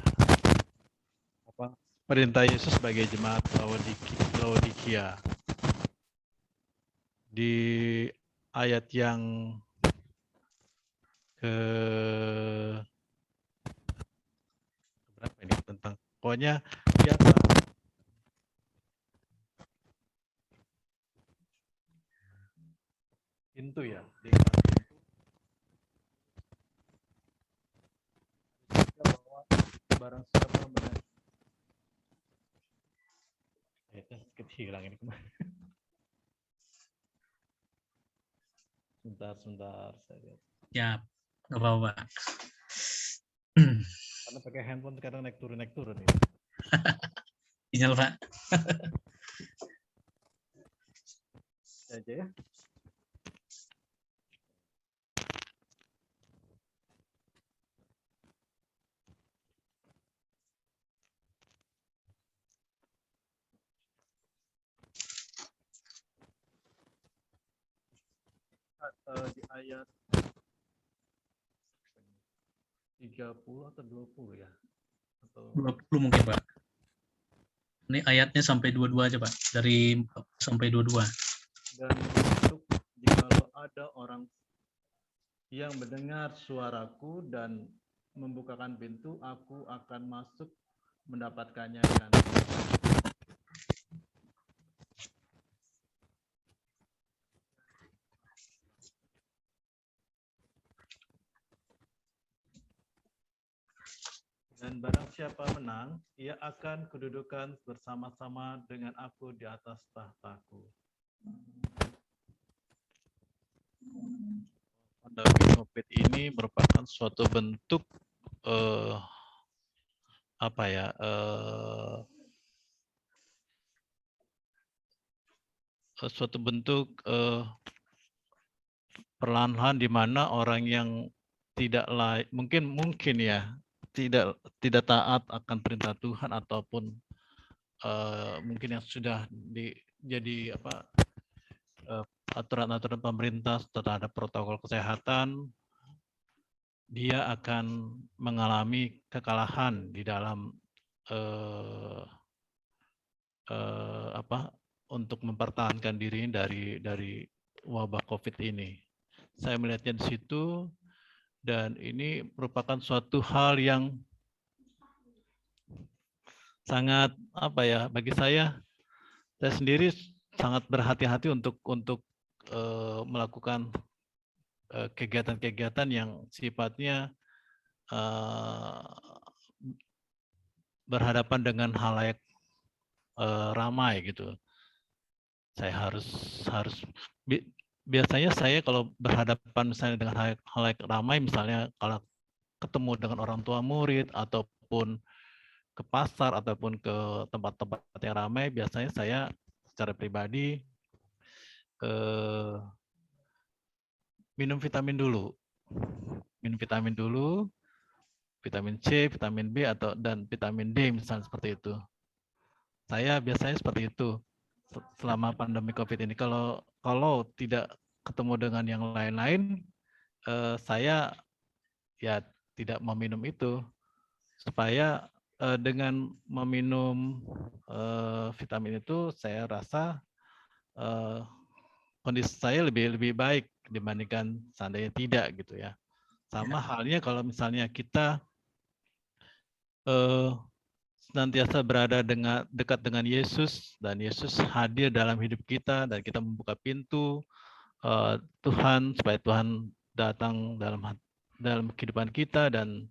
S11: Perintah Yesus sebagai jemaat Laodikia. Di ayat yang berapa ini tentang pokoknya biasa pintu ya di pintu bahwa barang siapa sedikit hilang ini kemarin. Sebentar saya lihat.
S5: Ya, nggak apa-apa.
S11: Karena pakai handphone kadang naik turun ya.
S5: Sinyal, Pak.
S11: Aja ya. Di ayat 30 atau 20 ya? Atau
S5: 20 mungkin, Pak. Ini ayatnya sampai 22 aja, Pak. Dari 4 sampai 22.
S11: Dan untuk jikalau ada orang yang mendengar suaraku dan membukakan pintu, aku akan masuk mendapatkannya kan. Dan barang siapa menang, ia akan kedudukan bersama-sama dengan aku di atas tahtaku. Pandemi COVID ini merupakan suatu bentuk suatu bentuk perlahan-lahan di mana orang yang tidak mungkin ya tidak taat akan perintah Tuhan ataupun mungkin yang sudah jadi aturan-aturan pemerintah terhadap protokol kesehatan, dia akan mengalami kekalahan di dalam untuk mempertahankan diri dari wabah COVID ini. Saya melihatnya di situ. Dan ini merupakan suatu hal yang sangat bagi saya sendiri sangat berhati-hati untuk melakukan kegiatan-kegiatan yang sifatnya berhadapan dengan halayak ramai gitu. Saya harus biasanya saya kalau berhadapan misalnya dengan halayak ramai, misalnya kalau ketemu dengan orang tua murid ataupun ke pasar ataupun ke tempat-tempat yang ramai, biasanya saya secara pribadi minum vitamin dulu, vitamin C, vitamin B dan vitamin D misalnya seperti itu. Saya biasanya seperti itu selama pandemi COVID ini. Kalau tidak ketemu dengan yang lain-lain, saya ya tidak meminum itu, supaya dengan meminum vitamin itu saya rasa kondisi saya lebih baik dibandingkan seandainya tidak gitu ya. Sama halnya kalau misalnya kita senantiasa berada dekat dengan Yesus dan Yesus hadir dalam hidup kita dan kita membuka pintu Tuhan supaya Tuhan datang dalam kehidupan kita dan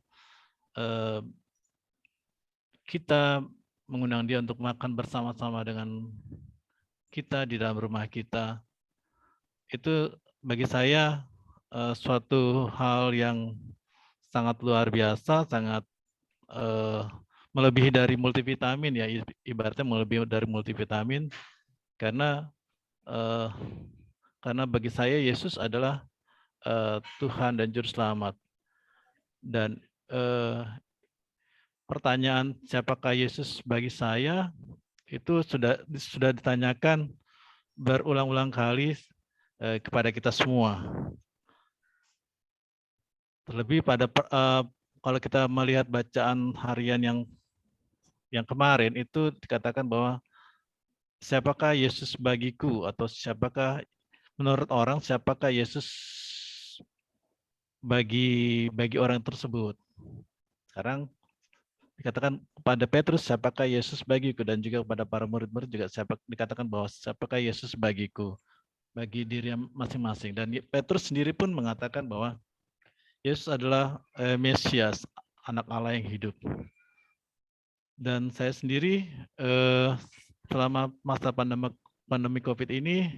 S11: kita mengundang Dia untuk makan bersama-sama dengan kita di dalam rumah kita. Itu bagi saya suatu hal yang sangat luar biasa, sangat melebihi dari multivitamin ya, ibaratnya melebihi dari multivitamin, karena bagi saya Yesus adalah Tuhan dan Juru Selamat. Dan pertanyaan siapakah Yesus bagi saya itu sudah ditanyakan berulang-ulang kali kepada kita semua. Terlebih pada kalau kita melihat bacaan harian yang kemarin itu dikatakan bahwa siapakah Yesus bagiku, atau siapakah menurut orang siapakah Yesus bagi orang tersebut. Sekarang dikatakan kepada Petrus siapakah Yesus bagiku, dan juga kepada para murid-murid juga dikatakan bahwa siapakah Yesus bagiku, bagi diri masing-masing. Dan Petrus sendiri pun mengatakan bahwa Yesus adalah Mesias, anak Allah yang hidup. Dan saya sendiri selama masa pandemi COVID ini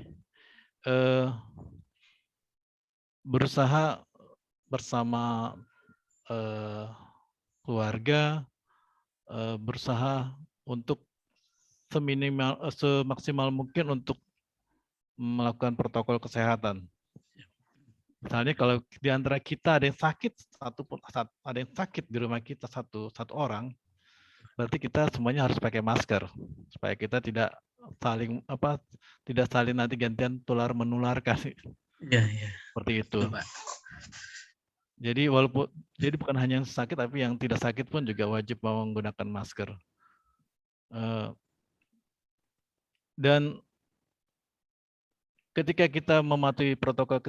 S11: berusaha bersama keluarga, berusaha untuk semaksimal mungkin untuk melakukan protokol kesehatan. Misalnya kalau di antara kita ada yang sakit, ada yang sakit di rumah kita satu orang, berarti kita semuanya harus pakai masker supaya kita tidak saling nanti gantian menularkan.
S5: Iya.
S11: Seperti itu.
S5: Betul, Pak.
S11: Jadi bukan hanya yang sakit, tapi yang tidak sakit pun juga wajib menggunakan masker. Dan ketika kita mematuhi protokol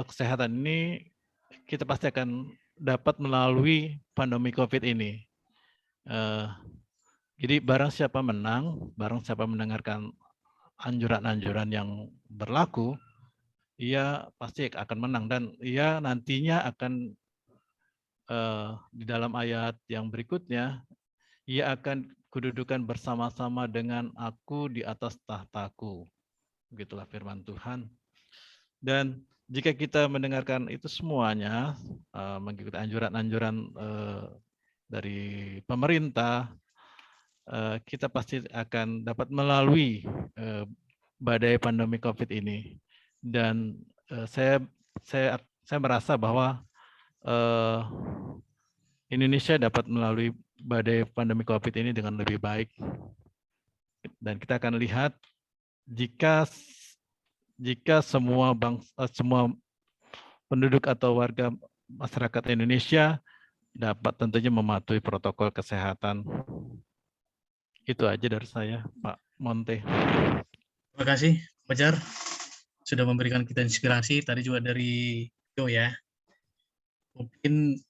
S11: kesehatan ini, kita pasti akan dapat melalui pandemi COVID ini. Jadi barang siapa mendengarkan anjuran-anjuran yang berlaku, ia pasti akan menang, dan ia nantinya akan di dalam ayat yang berikutnya, ia akan kedudukan bersama-sama dengan aku di atas tahtaku. Begitulah firman Tuhan. Dan jika kita mendengarkan itu semuanya, mengikuti anjuran-anjuran dari pemerintah, kita pasti akan dapat melalui badai pandemi COVID ini. Dan saya merasa bahwa Indonesia dapat melalui badai pandemi COVID ini dengan lebih baik. Dan kita akan lihat jika semua penduduk atau warga masyarakat Indonesia dapat tentunya mematuhi protokol kesehatan. Itu aja dari saya, Pak Monte.
S5: Terima kasih, Fajar, sudah memberikan kita inspirasi. Tadi juga dari Jo ya. Mungkin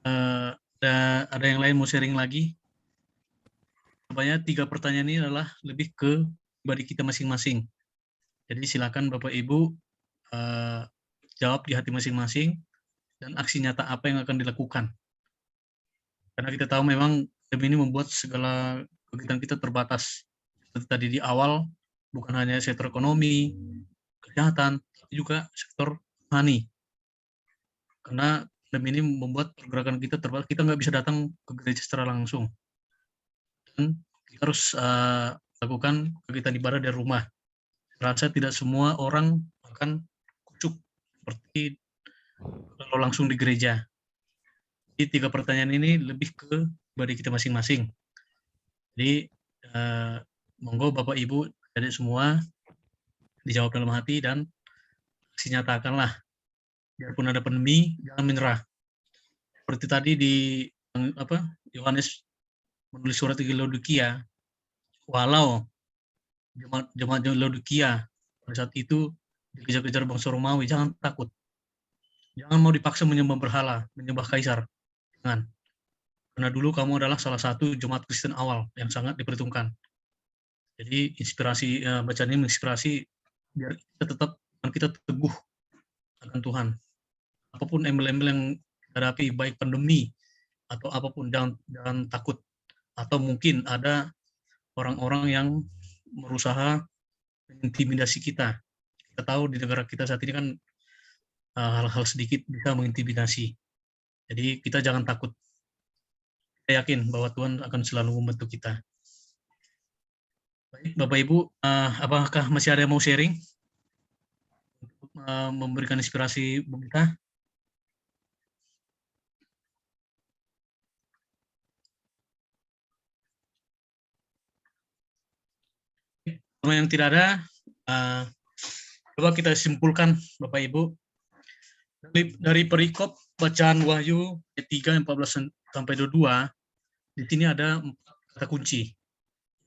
S5: ada yang lain mau sharing lagi. Sebenarnya 3 pertanyaan ini adalah lebih ke pribadi kita masing-masing. Jadi silakan Bapak Ibu jawab di hati masing-masing dan aksi nyata apa yang akan dilakukan. Karena kita tahu memang pandemi ini membuat segala kegiatan kita terbatas. Seperti tadi di awal, bukan hanya sektor ekonomi, kesehatan, tapi juga sektor rohani. Karena pandemi ini membuat pergerakan kita terbatas, kita nggak bisa datang ke gereja secara langsung. Dan kita harus lakukan kegiatan ibadah dari rumah. Rasa tidak semua orang akan kucuk seperti kalau langsung di gereja. Jadi 3 pertanyaan ini lebih ke pribadi kita masing-masing. Jadi monggo Bapak Ibu adik semua dijawab dalam hati dan aksi nyatakanlah. Biarpun ada pandemi, jangan menyerah. Seperti tadi di Yohanes menulis surat ke Laodikia, walau jemaat Laodikia pada saat itu dikejar-kejar bangsa Romawi, jangan takut. Jangan mau dipaksa menyembah berhala, menyembah kaisar. Jangan. Karena dulu kamu adalah salah satu jemaat Kristen awal yang sangat diperhitungkan. Jadi inspirasi bacaan ini menginspirasi biar kita teguh akan Tuhan. Apapun embel-embel yang hadapi, baik pandemi atau apapun, jangan takut. Atau mungkin ada orang-orang yang berusaha mengintimidasi kita. Kita tahu di negara kita saat ini kan hal-hal sedikit bisa mengintimidasi. Jadi kita jangan takut. Kita yakin bahwa Tuhan akan selalu membantu kita. Baik, Bapak Ibu, apakah masih ada yang mau sharing? Untuk memberikan inspirasi buat kita? Kalau yang tidak ada, coba kita simpulkan, Bapak Ibu. Dari perikop bacaan Wahyu ayat 3 14 sampai 22, di sini ada 4 kata kunci.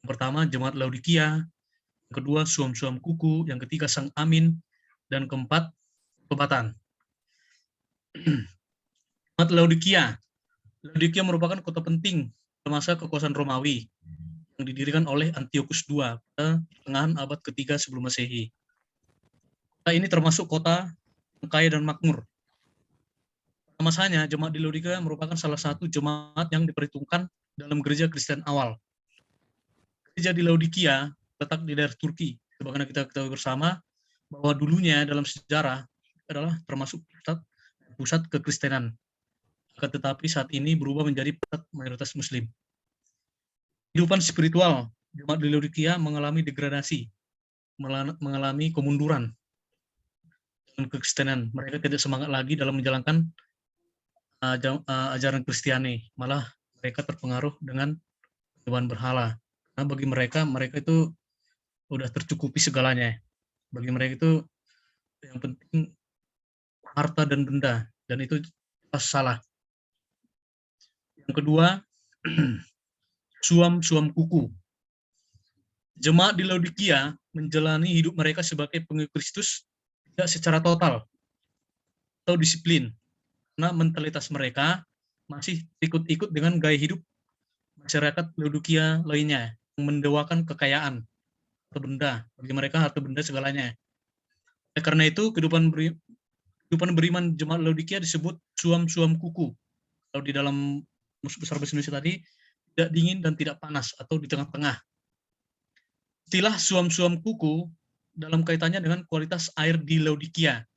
S5: Yang pertama jemaat Laodikia, yang kedua suam-suam kuku, yang ketiga sang amin, dan keempat pertobatan. Jemaat Laodikia. Laodikia merupakan kota penting masa kekuasaan Romawi yang didirikan oleh Antiochus II pada pertengahan abad ketiga sebelum Masehi. Kota ini termasuk kota yang kaya dan makmur. Pada masanya, jemaat di Laodikia merupakan salah satu jemaat yang diperhitungkan dalam gereja Kristen awal. Gereja di Laodikia letak di daerah Turki. Sebagaimana kita ketahui bersama bahwa dulunya dalam sejarah adalah termasuk pusat kekristenan. Tetapi saat ini berubah menjadi pusat mayoritas Muslim. Kehidupan spiritual jemaat di Laodikia mengalami degradasi, mengalami kemunduran dalam kekristenan. Mereka tidak semangat lagi dalam menjalankan ajaran Kristiani, malah mereka terpengaruh dengan penyembahan berhala. Karena bagi mereka itu sudah tercukupi segalanya. Bagi mereka itu yang penting harta dan benda, dan itu salah. Yang kedua, suam-suam kuku. Jemaat di Laodikia menjalani hidup mereka sebagai pengikut Kristus tidak secara total atau disiplin, karena mentalitas mereka masih ikut-ikut dengan gaya hidup masyarakat Laodikia lainnya yang mendewakan kekayaan atau benda. Bagi mereka harta benda segalanya. Karena itu kehidupan beriman jemaat Laodikia disebut suam-suam kuku. Kalau di dalam besar bahasa Indonesia tadi, tidak dingin dan tidak panas atau di tengah-tengah. Istilah suam-suam kuku dalam kaitannya dengan kualitas air di Laodikia.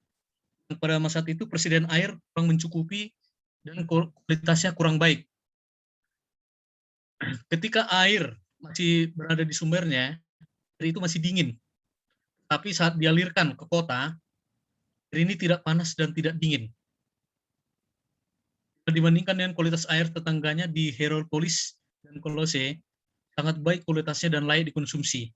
S5: Pada masa itu persediaan air kurang mencukupi dan kualitasnya kurang baik. Ketika air masih berada di sumbernya, air itu masih dingin. Tapi saat dialirkan ke kota, air ini tidak panas dan tidak dingin. Dibandingkan dengan kualitas air tetangganya di Hierapolis dan Kolose, sangat baik kualitasnya dan layak dikonsumsi.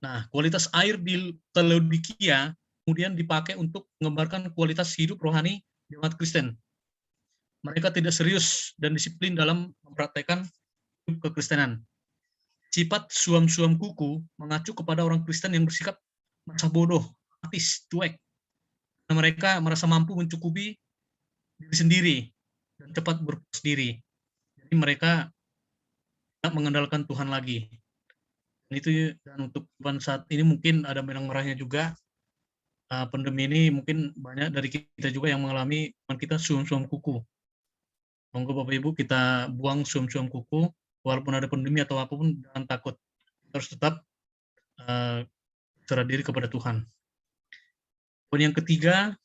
S5: Nah, kualitas air di Laodikia kemudian dipakai untuk menggambarkan kualitas hidup rohani jemaat Kristen. Mereka tidak serius dan disiplin dalam mempraktekkan hidup kekristenan. Sifat suam-suam kuku mengacu kepada orang Kristen yang bersikap masa bodoh, apatis, cuek. Nah, mereka merasa mampu mencukupi diri sendiri dan cepat berpuas diri. Jadi mereka tidak mengandalkan Tuhan lagi. Dan untuk saat ini mungkin ada benang merahnya juga. Pandemi ini mungkin banyak dari kita juga yang mengalami kita suam-suam kuku. Monggo Bapak Ibu kita buang suam-suam kuku, walaupun ada pandemi atau apapun jangan takut. Kita harus tetap serah diri kepada Tuhan. Poin yang ketiga,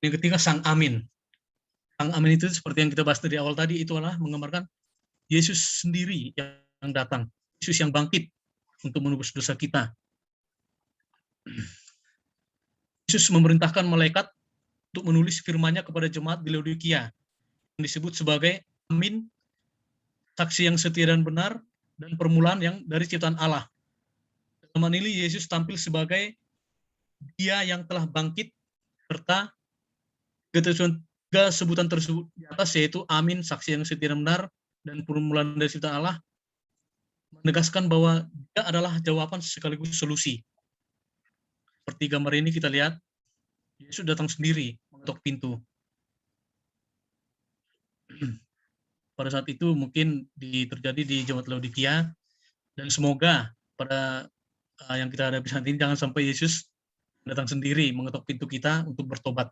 S5: yang ketiga sang amin. Sang amin itu seperti yang kita bahas dari awal tadi, itu adalah menggambarkan Yesus sendiri yang datang, Yesus yang bangkit untuk menebus dosa kita. Yesus memerintahkan malaikat untuk menulis firman-Nya kepada jemaat di Laodikia yang disebut sebagai amin, saksi yang setia dan benar, dan permulaan yang dari ciptaan Allah. Dalam ini Yesus tampil sebagai Dia yang telah bangkit, serta ketiga sebutan tersebut di atas, yaitu amin, saksi yang setia dan benar, dan permulaan dari ciptaan Allah, menegaskan bahwa Dia adalah jawaban sekaligus solusi. Seperti gambar ini kita lihat, Yesus datang sendiri mengetuk pintu. Pada saat itu mungkin terjadi di jemaat Laodikia, dan semoga pada yang kita hadapi saat ini jangan sampai Yesus datang sendiri mengetuk pintu kita untuk bertobat.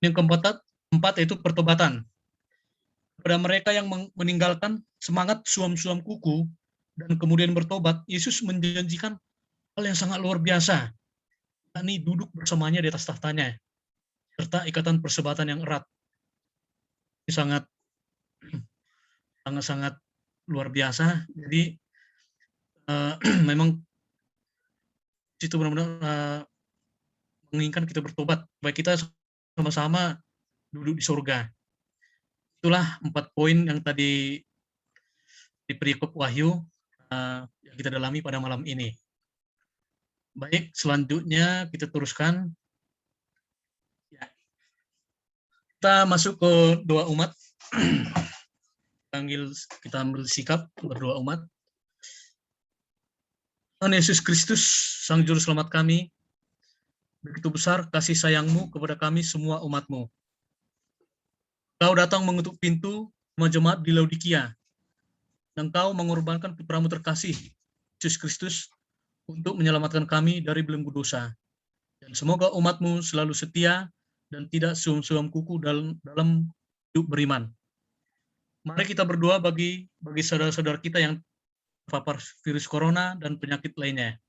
S5: Yang keempat yaitu pertobatan. Pada mereka yang meninggalkan semangat suam-suam kuku dan kemudian bertobat, Yesus menjanjikan hal yang sangat luar biasa, yakni duduk bersamanya di atas tahtanya, serta ikatan persahabatan yang erat. Ini sangat luar biasa. Jadi memang itu benar-benar menginginkan kita bertobat, supaya kita sama-sama duduk di surga. Itulah 4 poin yang tadi di perikop Wahyu yang kita dalami pada malam ini. Baik, selanjutnya kita teruskan. Ya. Kita masuk ke doa umat. Kita ambil sikap berdoa umat. Tuhan Yesus Kristus, Sang Juru Selamat kami, begitu besar kasih sayang-Mu kepada kami semua umat-Mu. Kau datang mengetuk pintu jemaat di Laodikia, dan Kau mengorbankan putra-Mu terkasih, Yesus Kristus, untuk menyelamatkan kami dari belenggu dosa. Dan semoga umat-Mu selalu setia dan tidak suam-suam kuku dalam hidup beriman. Mari kita berdoa bagi saudara-saudara kita yang terpapar virus corona dan penyakit lainnya.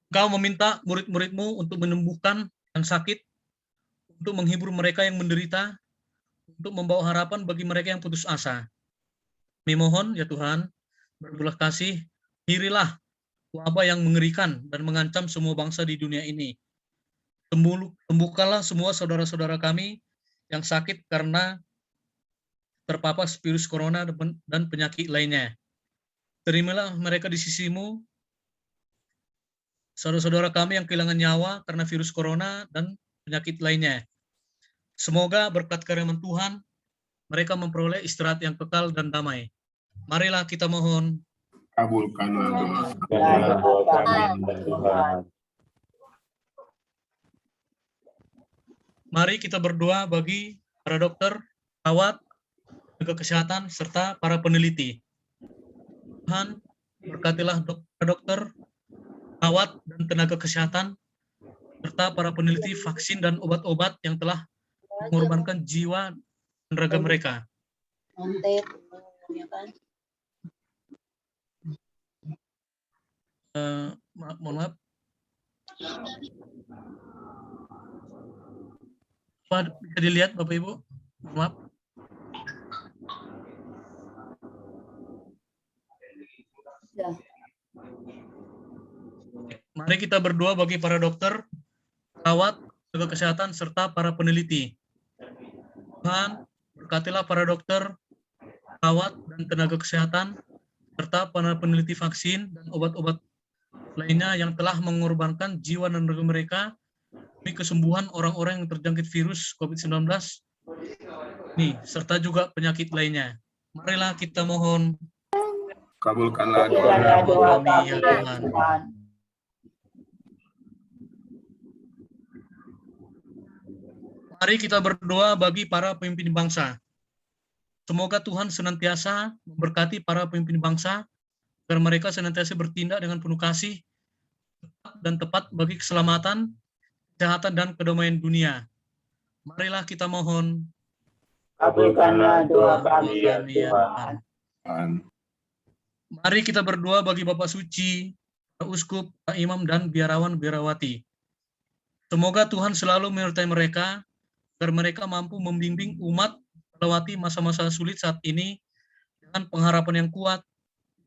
S5: Engkau meminta murid-murid-Mu untuk menyembuhkan yang sakit, untuk menghibur mereka yang menderita, untuk membawa harapan bagi mereka yang putus asa. Kami mohon, ya Tuhan, berbelas kasih, akhirilah wabah yang mengerikan dan mengancam semua bangsa di dunia ini. Sembuhkanlah semua saudara-saudara kami yang sakit karena terpapar virus corona dan penyakit lainnya. Terimalah mereka di sisi-Mu, saudara-saudara kami yang kehilangan nyawa karena virus corona dan penyakit lainnya. Semoga berkat kiriman Tuhan, mereka memperoleh istirahat yang kekal dan damai. Marilah kita mohon.
S3: Kabulkanlah
S4: doa kami, Tuhan.
S5: Mari kita berdoa bagi para dokter, perawat, tenaga kesehatan, serta para peneliti. Tuhan, berkatilah dokter, perawat, dan tenaga kesehatan, serta para peneliti vaksin dan obat-obat yang telah mengorbankan jiwa dan raga mereka. Mohon maaf. Bisa dilihat Bapak Ibu? Mohon maaf. Mari kita berdoa bagi para dokter, perawat, tenaga kesehatan, serta para peneliti. Tuhan, berkatilah para dokter, perawat, dan tenaga kesehatan, serta para peneliti vaksin dan obat-obat lainnya yang telah mengorbankan jiwa dan raga mereka demi kesembuhan orang-orang yang terjangkit virus COVID-19 nih, serta juga penyakit lainnya. Marilah kita mohon.
S3: Kabulkanlah
S6: doa
S5: kami, ya Tuhan. Mari kita berdoa bagi para pemimpin bangsa. Semoga Tuhan senantiasa memberkati para pemimpin bangsa, agar mereka senantiasa bertindak dengan penuh kasih dan tepat bagi keselamatan, kesehatan, dan kedamaian dunia. Marilah kita mohon.
S4: Kabulkanlah doa kami, ya
S5: Tuhan.
S3: Tuhan.
S5: Mari kita berdoa bagi Bapak Suci, Pak Uskup, Pak Imam, dan biarawan-biarawati. Semoga Tuhan selalu menyertai mereka, agar mereka mampu membimbing umat melewati masa-masa sulit saat ini dengan pengharapan yang kuat,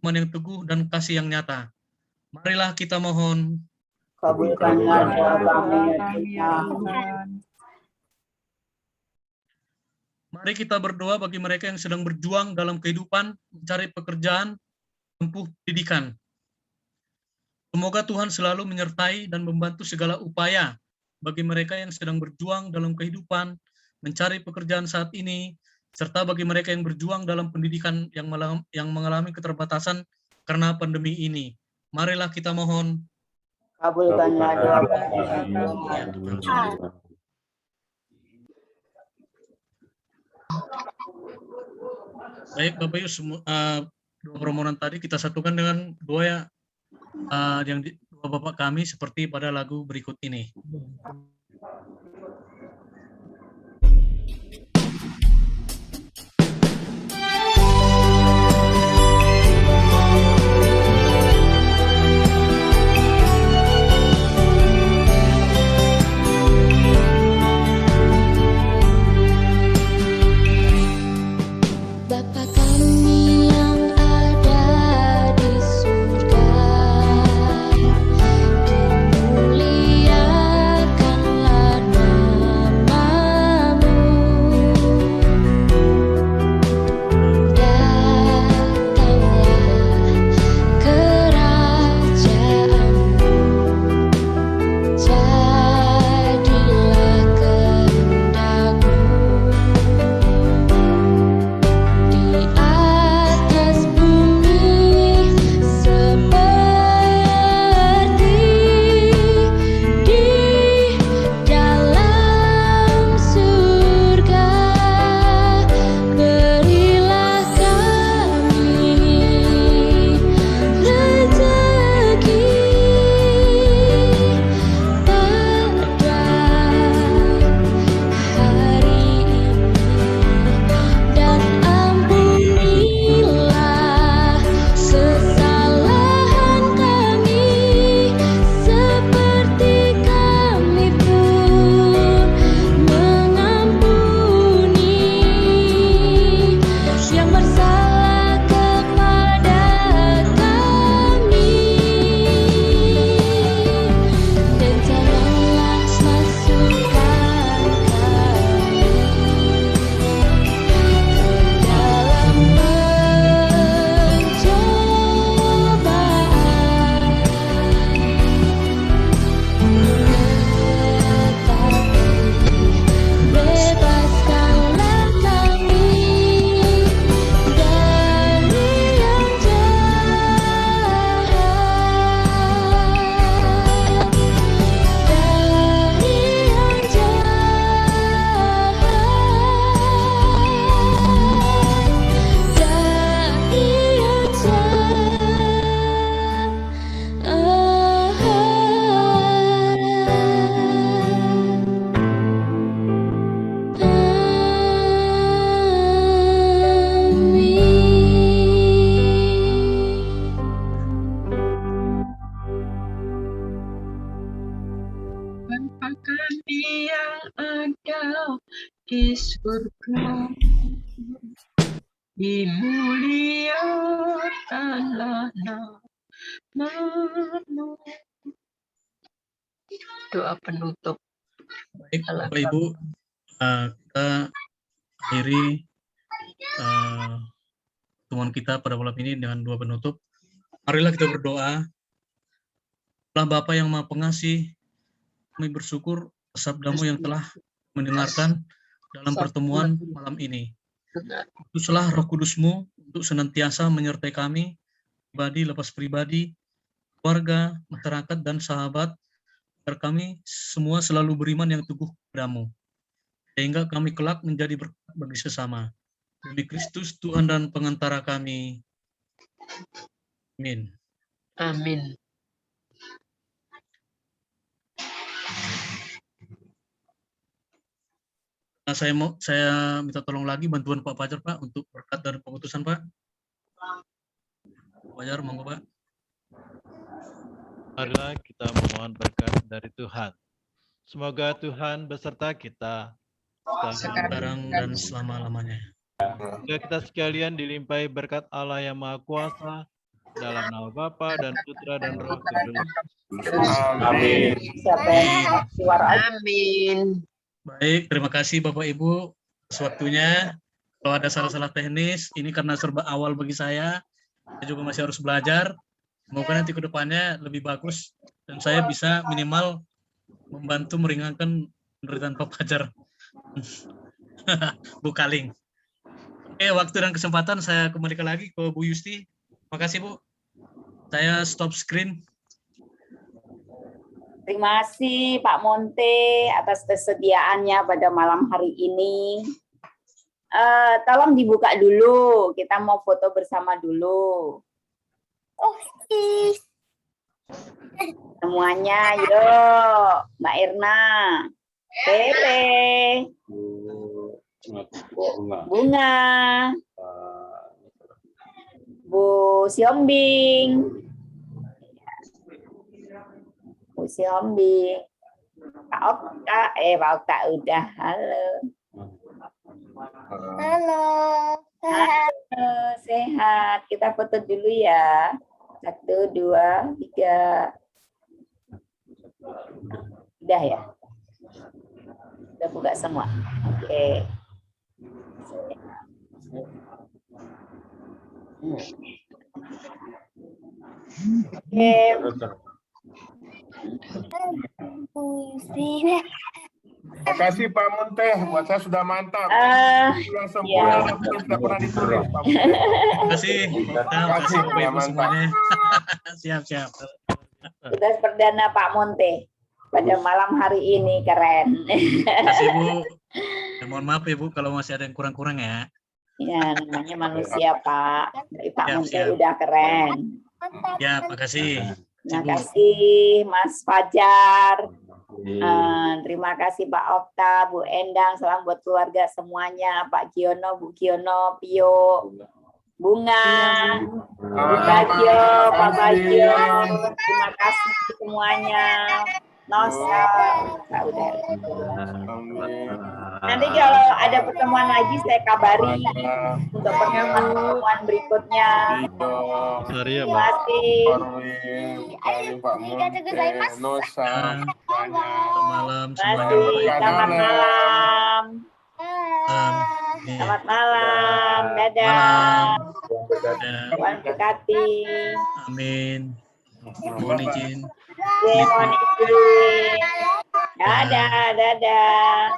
S5: iman yang teguh, dan kasih yang nyata. Marilah kita mohon.
S6: Kabulkanlah doa kami, ya Tuhan.
S5: Mari kita berdoa bagi mereka yang sedang berjuang dalam kehidupan, mencari pekerjaan, menempuh pendidikan. Semoga Tuhan selalu menyertai dan membantu segala upaya bagi mereka yang sedang berjuang dalam kehidupan, mencari pekerjaan saat ini, serta bagi mereka yang berjuang dalam pendidikan yang mengalami keterbatasan karena pandemi ini. Marilah kita mohon.
S6: Kabulkanlah doa kami, ya Tuhan.
S5: Baik Bapak Ibu, doa permohonan tadi kita satukan dengan doa yang doa Bapak kami seperti pada lagu berikut ini.
S12: di surga, dimuliakanlah namamu. Doa penutup.
S5: Baik, Bapak Ibu, kita akhiri pertemuan kita pada malam ini dengan doa penutup. Marilah kita berdoa. Allah Bapa yang Maha Pengasih, kami bersyukur sabda-Mu yang telah mendengarkan dalam pertemuan malam ini. Utuslah Roh Kudus-Mu untuk senantiasa menyertai kami, pribadi lepas pribadi, keluarga, masyarakat, dan sahabat, agar kami semua selalu beriman yang teguh kepadamu, sehingga kami kelak menjadi berkat bagi sesama. Demi Kristus Tuhan dan pengantara kami. Amin.
S12: Amin.
S5: Nah, saya minta tolong lagi bantuan Pak Fajar, Pak, untuk berkat dan pengutusan, Pak. Pak Fajar, monggo, Pak.
S11: Marilah kita memohon berkat dari Tuhan. Semoga Tuhan beserta kita
S5: sekarang dan selama-lamanya.
S11: Semoga kita sekalian dilimpahi berkat Allah yang Maha Kuasa dalam nama Bapa dan Putra dan Roh Kudus.
S4: Amin.
S12: Amin.
S5: Baik, terima kasih Bapak Ibu atas waktunya. Kalau ada salah-salah teknis, ini karena serba awal bagi saya juga masih harus belajar. Semoga nanti ke depannya lebih bagus dan saya bisa minimal membantu meringankan penderitaan Pak Fajar. Bu Kaling. Oke, waktu dan kesempatan saya kembalikan lagi ke Bu Yusti. Terima kasih, Bu. Saya stop screen.
S6: Terima kasih Pak Monte atas kesediaannya pada malam hari ini. Tolong dibuka dulu, kita mau foto bersama dulu. Semuanya, yuk. Mbak Irna, Tete, Bunga, Bu Siombing, Bu Siombing, Pak Okta udah, halo. Halo, sehat. Kita foto dulu ya. 1, 2, 3. Udah ya? Udah buka semua. Oke.
S3: Terima kasih Pak Monte, buat saya sudah mantap. Yang sempurna sudah pernah ditulis Pak Monte.
S5: Terima kasih. Terima kasih Bapak Ibu semuanya. Siap.
S6: Tugas perdana Pak Monte pada malam hari ini, keren.
S5: Terima kasih Bu. Ya, mohon maaf ya Bu kalau masih ada yang kurang-kurang ya.
S6: Ya, namanya manusia Pak. Dari Pak Monte
S5: siap.
S6: udah keren.
S5: Ya, makasih.
S6: Terima kasih Mas Fajar. Terima kasih Pak Okta, Bu Endang, salam buat keluarga semuanya, Pak Giono, Bu Giono, Pio, Bunga, Bu Bagio, Pak Bagio, terima kasih semuanya. Nosa, Pak udah. Nanti kalau ada pertemuan lagi saya kabari untuk pertemuan berikutnya.
S11: Terima
S6: kasih.
S3: Pak Monte, Nosa,
S5: malam
S6: Selamat malam. Selamat malam. Dadah. Tuhan berkati.
S5: Amin. Mohon izin.
S6: Mohon izin. Dadah.